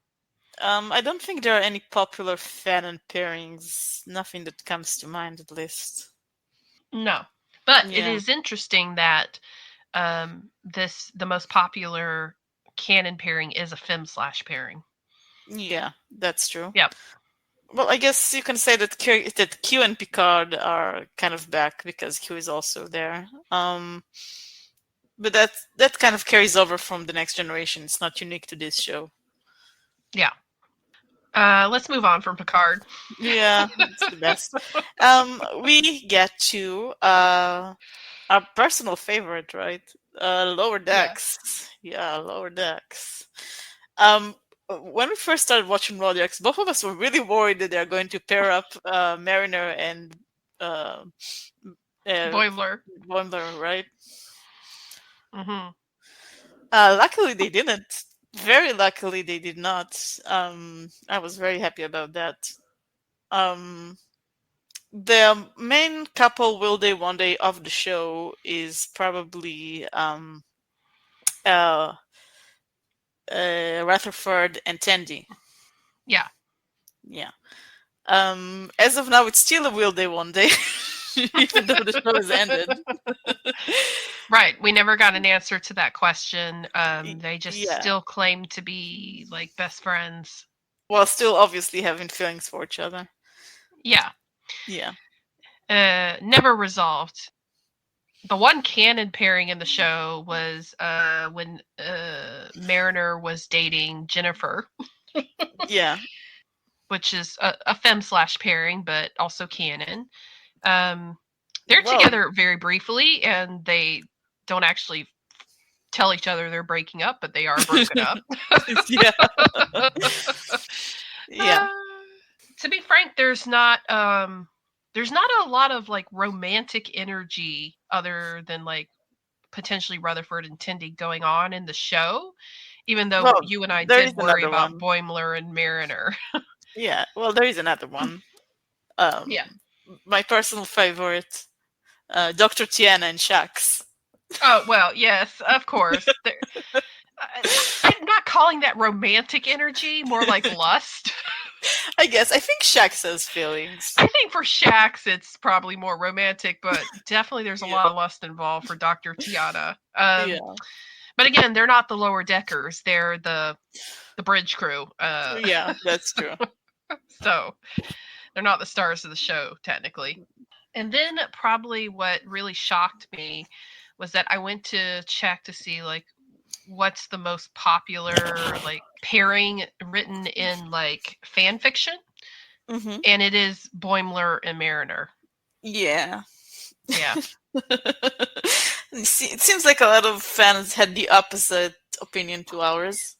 Speaker 2: I don't think there are any popular Fanon pairings. Nothing that comes to mind, at least.
Speaker 1: No. But it
Speaker 2: Yeah,
Speaker 1: is interesting that the most popular canon pairing is a fem slash pairing.
Speaker 2: yeah, that's true.
Speaker 1: Yep.
Speaker 2: Well, I guess you can say that Q and Picard are kind of back because Q is also there. But that kind of carries over from the next generation. It's not unique to this show.
Speaker 1: Yeah. Let's move on from Picard.
Speaker 2: Yeah, it's the best. We get to our personal favorite, right? Lower
Speaker 1: Yes.
Speaker 2: Decks. Yeah, Lower Decks. Um, when we first started watching Lower Decks, both of us were really worried that they're going to pair up Mariner and uh, uh,
Speaker 1: Boimler.
Speaker 2: Boimler, right?
Speaker 1: Hmm.
Speaker 2: Luckily, they didn't. Very luckily, they did not. I was very happy about that. Um, the main couple will they one day of the show is probably uh, Rutherford and Tandy.
Speaker 1: Yeah.
Speaker 2: Yeah. As of now, it's still a will they one day, even though the show has ended.
Speaker 1: Right. We never got an answer to that question. They just
Speaker 2: Yeah.
Speaker 1: still claim to be like best friends.
Speaker 2: While still obviously having feelings for each other.
Speaker 1: Yeah.
Speaker 2: Yeah.
Speaker 1: Never resolved. The one canon pairing in the show was when Mariner was dating Jennifer,
Speaker 2: Yeah.
Speaker 1: which is a femme/slash pairing, but also canon. Um, they're
Speaker 2: Well,
Speaker 1: together very briefly, and they don't actually tell each other they're breaking up, but they are broken up.
Speaker 2: yeah. Yeah.
Speaker 1: Uh, to be frank, there's not a lot of like romantic energy other than like potentially Rutherford and Tindy going on in the show, even though
Speaker 2: Well,
Speaker 1: you and I
Speaker 2: there is
Speaker 1: did worry
Speaker 2: another
Speaker 1: about
Speaker 2: one.
Speaker 1: Boimler and Mariner.
Speaker 2: Yeah. Well, there is another one.
Speaker 1: Yeah.
Speaker 2: My personal favorite, Dr. Tiana and Shax.
Speaker 1: Oh well, yes, of course. I'm not calling that romantic energy, more like lust.
Speaker 2: I guess. I think Shax has feelings.
Speaker 1: I think for Shax, it's probably more romantic, but definitely there's a
Speaker 2: Yeah.
Speaker 1: lot of lust involved for Dr. Tiana.
Speaker 2: Yeah.
Speaker 1: But again, they're not the lower deckers; they're the bridge crew.
Speaker 2: Yeah, that's true.
Speaker 1: So they're not the stars of the show technically. And then probably what really shocked me was that I went to check to see like what's the most popular like pairing written in like fan fiction,
Speaker 2: Hmm.
Speaker 1: and it is Boimler and Mariner.
Speaker 2: Yeah.
Speaker 1: Yeah.
Speaker 2: It seems like a lot of fans had the opposite opinion to ours.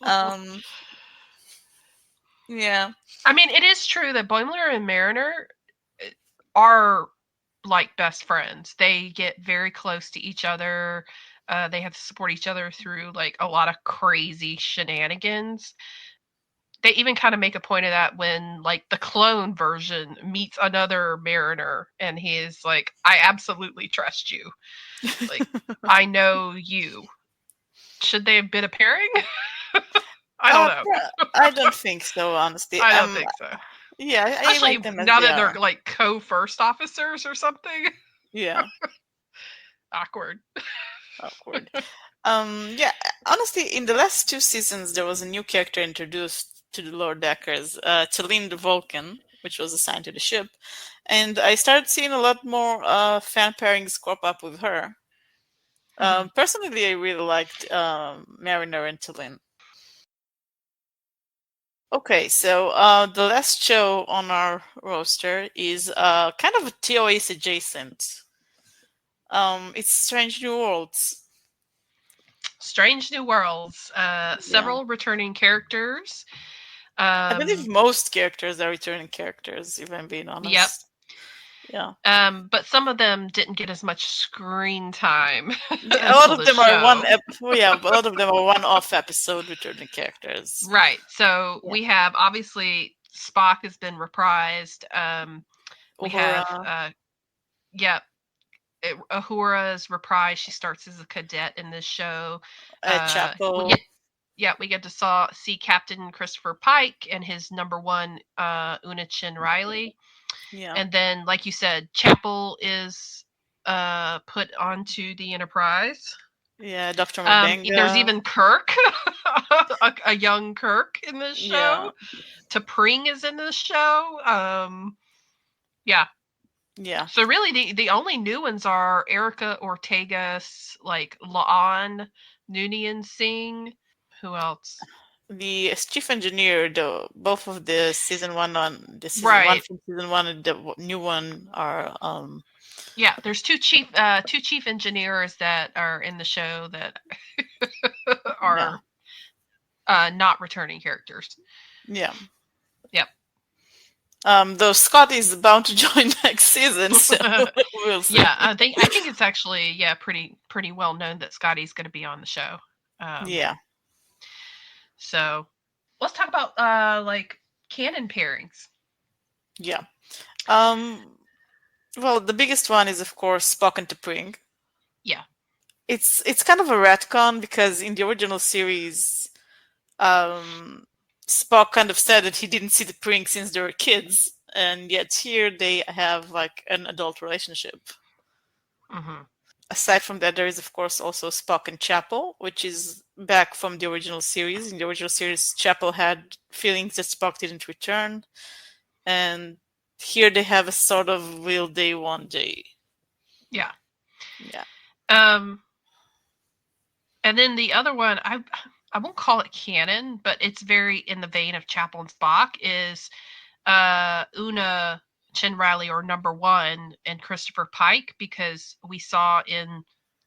Speaker 2: Um, yeah.
Speaker 1: I mean, it is true that Boimler and Mariner are like best friends. They get very close to each other. They have to support each other through like a lot of crazy shenanigans. They even kind of make a point of that when like the clone version meets another Mariner and he is like, I absolutely trust you. Like, I know you. Should they have been a pairing? I don't know.
Speaker 2: I don't think so, honestly.
Speaker 1: I don't think so.
Speaker 2: Yeah, I
Speaker 1: Especially
Speaker 2: like them as
Speaker 1: now
Speaker 2: they
Speaker 1: that they're
Speaker 2: are.
Speaker 1: like co-first officers or something.
Speaker 2: Yeah,
Speaker 1: Awkward.
Speaker 2: awkward. Yeah, honestly, in the last two seasons, there was a new character introduced to the Lower Deckers, Talene the Vulcan, which was assigned to the ship, and I started seeing a lot more fan pairings crop up with her.
Speaker 1: Mhm.
Speaker 2: Personally, I really liked Mariner and Talene. Okay, so the last show on our roster is kind of a TOS adjacent. It's Strange New Worlds.
Speaker 1: Strange New Worlds.
Speaker 2: Yeah.
Speaker 1: Several returning characters.
Speaker 2: I believe
Speaker 1: Um,
Speaker 2: most characters are returning characters, if I'm being
Speaker 1: yep.
Speaker 2: honest. Yeah.
Speaker 1: But some of them didn't get as much screen time
Speaker 2: Yeah, a lot
Speaker 1: until
Speaker 2: of
Speaker 1: the
Speaker 2: them are
Speaker 1: show.
Speaker 2: yeah, a lot of them are one-off episode returning characters.
Speaker 1: Right. So
Speaker 2: Yeah.
Speaker 1: we have obviously Spock has been reprised. We
Speaker 2: Uhura,
Speaker 1: have yeah, Uhura's reprised. She starts as a cadet in this show. We
Speaker 2: Chapel.
Speaker 1: get we get to see Captain Christopher Pike and his number one Unachin Riley.
Speaker 2: Yeah.
Speaker 1: And then, like you said, Chapel is put onto the Enterprise.
Speaker 2: Yeah, Dr.
Speaker 1: There's
Speaker 2: Mabenga.
Speaker 1: even Kirk, a young Kirk in this
Speaker 2: Yeah.
Speaker 1: show. T'Pring is in this show. Yeah.
Speaker 2: Yeah.
Speaker 1: So really, the only new ones are Erica Ortega's, like Laan Noonien Singh. Who else?
Speaker 2: The chief engineer, both of the season one
Speaker 1: Right.
Speaker 2: from season one and the new one are
Speaker 1: Yeah. There's two chief engineers that are in the show that
Speaker 2: yeah.
Speaker 1: are not returning characters.
Speaker 2: Yeah.
Speaker 1: Yep.
Speaker 2: Though Scott is bound to join next season, so we'll see.
Speaker 1: Yeah, I think it's actually pretty well known that Scotty's going to be on the show. Um,
Speaker 2: Yeah.
Speaker 1: so let's talk about like canon pairings.
Speaker 2: Yeah. Well, the biggest one is of course Spock and T'Pring.
Speaker 1: Yeah.
Speaker 2: It's kind of a retcon because in the original series, Spock kind of said that he didn't see the T'Pring since they were kids, and yet here they have like an adult relationship.
Speaker 1: Mm-hmm.
Speaker 2: Aside from that, there is of course also Spock and Chapel, which is back from the original series. In the original series, Chapel had feelings that Spock didn't return, and here they have a sort of will they, won't they?
Speaker 1: Yeah.
Speaker 2: Yeah.
Speaker 1: Um, and then the other one, I won't call it canon, but it's very in the vein of Chapel and Spock, is Una Chin Riley, or Number One, and Christopher Pike, because we saw in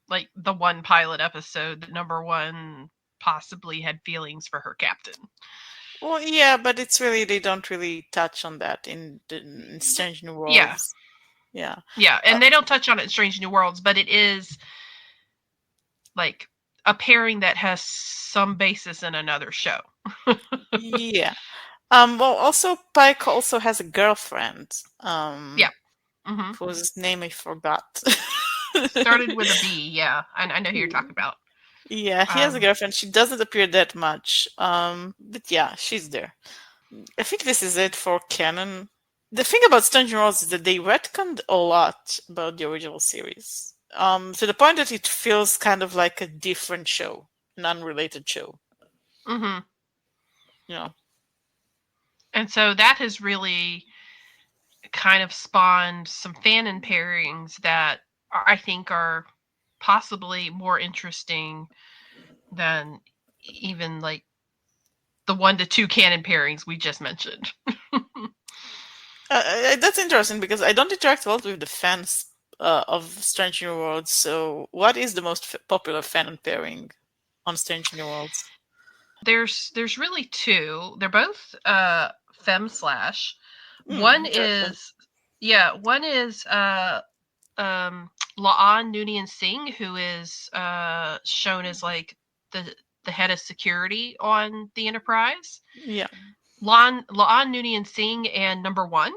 Speaker 1: like the one pilot episode that Number One possibly had feelings for her captain.
Speaker 2: Well, yeah, but it's really they don't really touch on that in Strange New
Speaker 1: Yeah.
Speaker 2: Worlds. Yeah.
Speaker 1: Yeah, and they don't touch on it in Strange New Worlds, but it is like a pairing that has some basis in another show.
Speaker 2: Yeah. Well, also Pike also has a girlfriend.
Speaker 1: Yeah. Mm-hmm.
Speaker 2: Whose name I forgot.
Speaker 1: Started with a B. Yeah, I know who you're talking about.
Speaker 2: Yeah, he has a girlfriend. She doesn't appear that much. But yeah, she's there. I think this is it for canon. The thing about Strange New Worlds is that they retconned a lot about the original series. To the point that it feels kind of like a different show, an unrelated show.
Speaker 1: Mm-hmm.
Speaker 2: You know.
Speaker 1: And so that has really kind of spawned some Fanon pairings that I think are possibly more interesting than even like the 1 to 2 canon pairings we just mentioned.
Speaker 2: That's interesting because I don't interact a lot with the fans of Strange New Worlds. So, what is the most popular fan pairing on Strange New Worlds?
Speaker 1: There's really two. They're both fem slash. One is Laan Noonien Singh, who is shown as like the head of security on the Enterprise.
Speaker 2: Yeah.
Speaker 1: Laan Noonien Singh and Number One.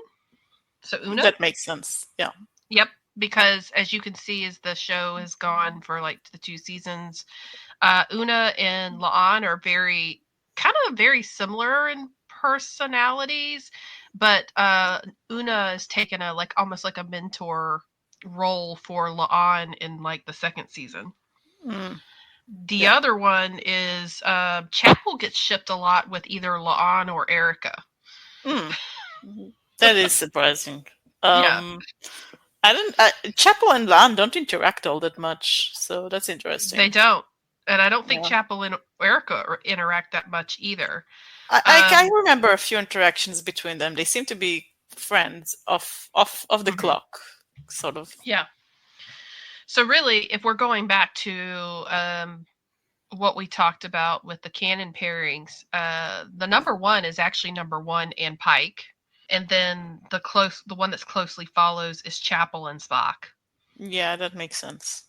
Speaker 1: So Una.
Speaker 2: That makes sense. Yeah.
Speaker 1: Yep. Because as you can see, as the show has gone for like the 2 seasons, Una and Laan are very similar in personalities, but Una has taken a like almost like a mentor role for Laan in like the 2nd season.
Speaker 2: Mm.
Speaker 1: The other one is Chapel gets shipped a lot with either Laan or Erica.
Speaker 2: Mm. That is surprising.
Speaker 1: Yeah.
Speaker 2: Chapel and Lan don't interact all that much, so that's interesting.
Speaker 1: They don't. And I don't think Chapel and Erica interact that much either.
Speaker 2: I remember a few interactions between them. They seem to be friends off the clock, sort of.
Speaker 1: Yeah. So really, if we're going back to what we talked about with the canon pairings, the Number One is actually Number One and Pike, and then the one that's closely follows is Chapel and Spock.
Speaker 2: Yeah, that makes sense.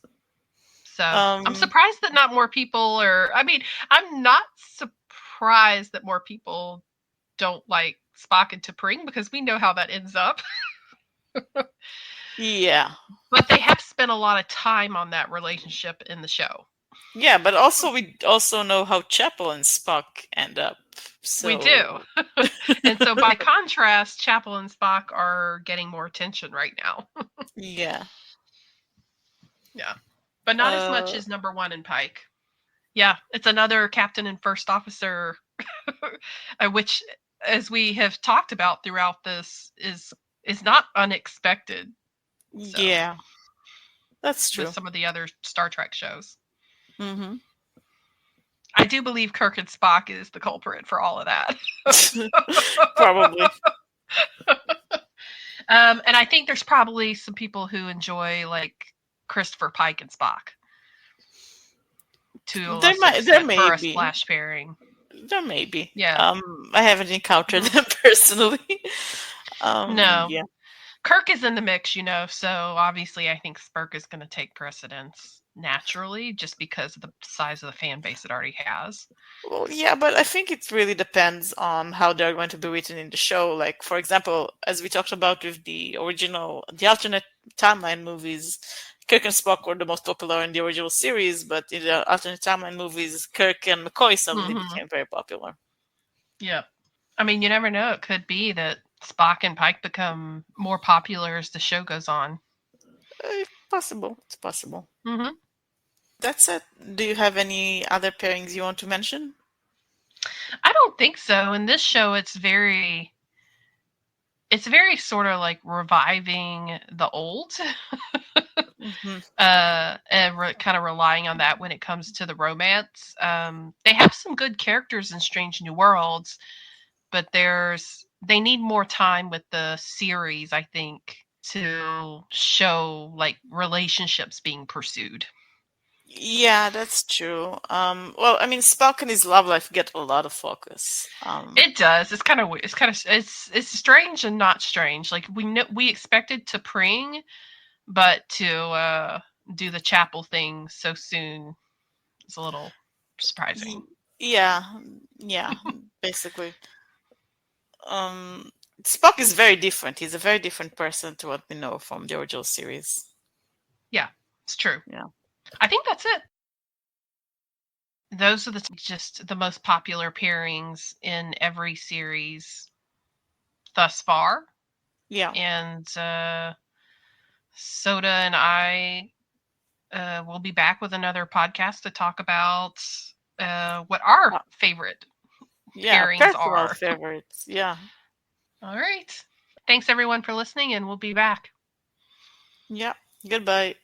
Speaker 1: So I'm surprised that not more people I'm not surprised that more people don't like Spock and T'Pring, because we know how that ends up.
Speaker 2: Yeah.
Speaker 1: But they have spent a lot of time on that relationship in the show.
Speaker 2: Yeah, but also we also know how Chapel and Spock end up. So.
Speaker 1: We do. And so by contrast, Chapel and Spock are getting more attention right now.
Speaker 2: Yeah.
Speaker 1: Yeah. but not as much as number 1 in Pike. Yeah, it's another captain and first officer, which, as we have talked about throughout this, is not unexpected. So,
Speaker 2: Yeah, that's
Speaker 1: with
Speaker 2: true.
Speaker 1: some of the other Star Trek shows,
Speaker 2: Mm-hmm.
Speaker 1: I do believe Kirk and Spock is the culprit for all of that.
Speaker 2: Probably.
Speaker 1: And I think there's probably some people who enjoy like Christopher Pike and Spock to a lesser
Speaker 2: There
Speaker 1: extent
Speaker 2: may
Speaker 1: for a
Speaker 2: be.
Speaker 1: splash pairing.
Speaker 2: There may be.
Speaker 1: Yeah.
Speaker 2: I haven't encountered
Speaker 1: Mhm.
Speaker 2: them personally.
Speaker 1: No.
Speaker 2: Yeah.
Speaker 1: Kirk is in the mix, so obviously I think Spock is going to take precedence naturally just because of the size of the fan base it already has.
Speaker 2: Well, yeah, but I think it really depends on how they're going to be written in the show. Like, for example, as we talked about with the alternate timeline movies, Kirk and Spock were the most popular in the original series, but in the alternate timeline movies, Kirk and McCoy suddenly
Speaker 1: Mm-hmm.
Speaker 2: became very popular.
Speaker 1: Yeah. I mean, you never know. It could be that Spock and Pike become more popular as the show goes on.
Speaker 2: Possible. It's possible.
Speaker 1: Mm-hmm.
Speaker 2: That's it. Do you have any other pairings you want to mention?
Speaker 1: I don't think so. In this show, it's very sort of like reviving the old,
Speaker 2: Mm-hmm.
Speaker 1: and kind of relying on that when it comes to the romance. They have some good characters in Strange New Worlds, but they need more time with the series, I think, to show like relationships being pursued.
Speaker 2: Yeah, that's true. Well, I mean, Spock and his love life get a lot of focus.
Speaker 1: It does. It's kind of weird. It's strange and not strange. Like we expected to Pring, but to do the chapel thing so soon is a little surprising.
Speaker 2: Yeah, yeah, basically. Um, Spock is very different. He's a very different person to what we know from the original series.
Speaker 1: Yeah, it's true.
Speaker 2: Yeah.
Speaker 1: I think that's it. Those are just the most popular pairings in every series thus far.
Speaker 2: Yeah.
Speaker 1: And Soda and I will be back with another podcast to talk about what our favorite
Speaker 2: Yeah,
Speaker 1: pairings
Speaker 2: personal
Speaker 1: are.
Speaker 2: favorites. Yeah.
Speaker 1: All right. Thanks everyone for listening, and we'll be back.
Speaker 2: Yeah. Goodbye.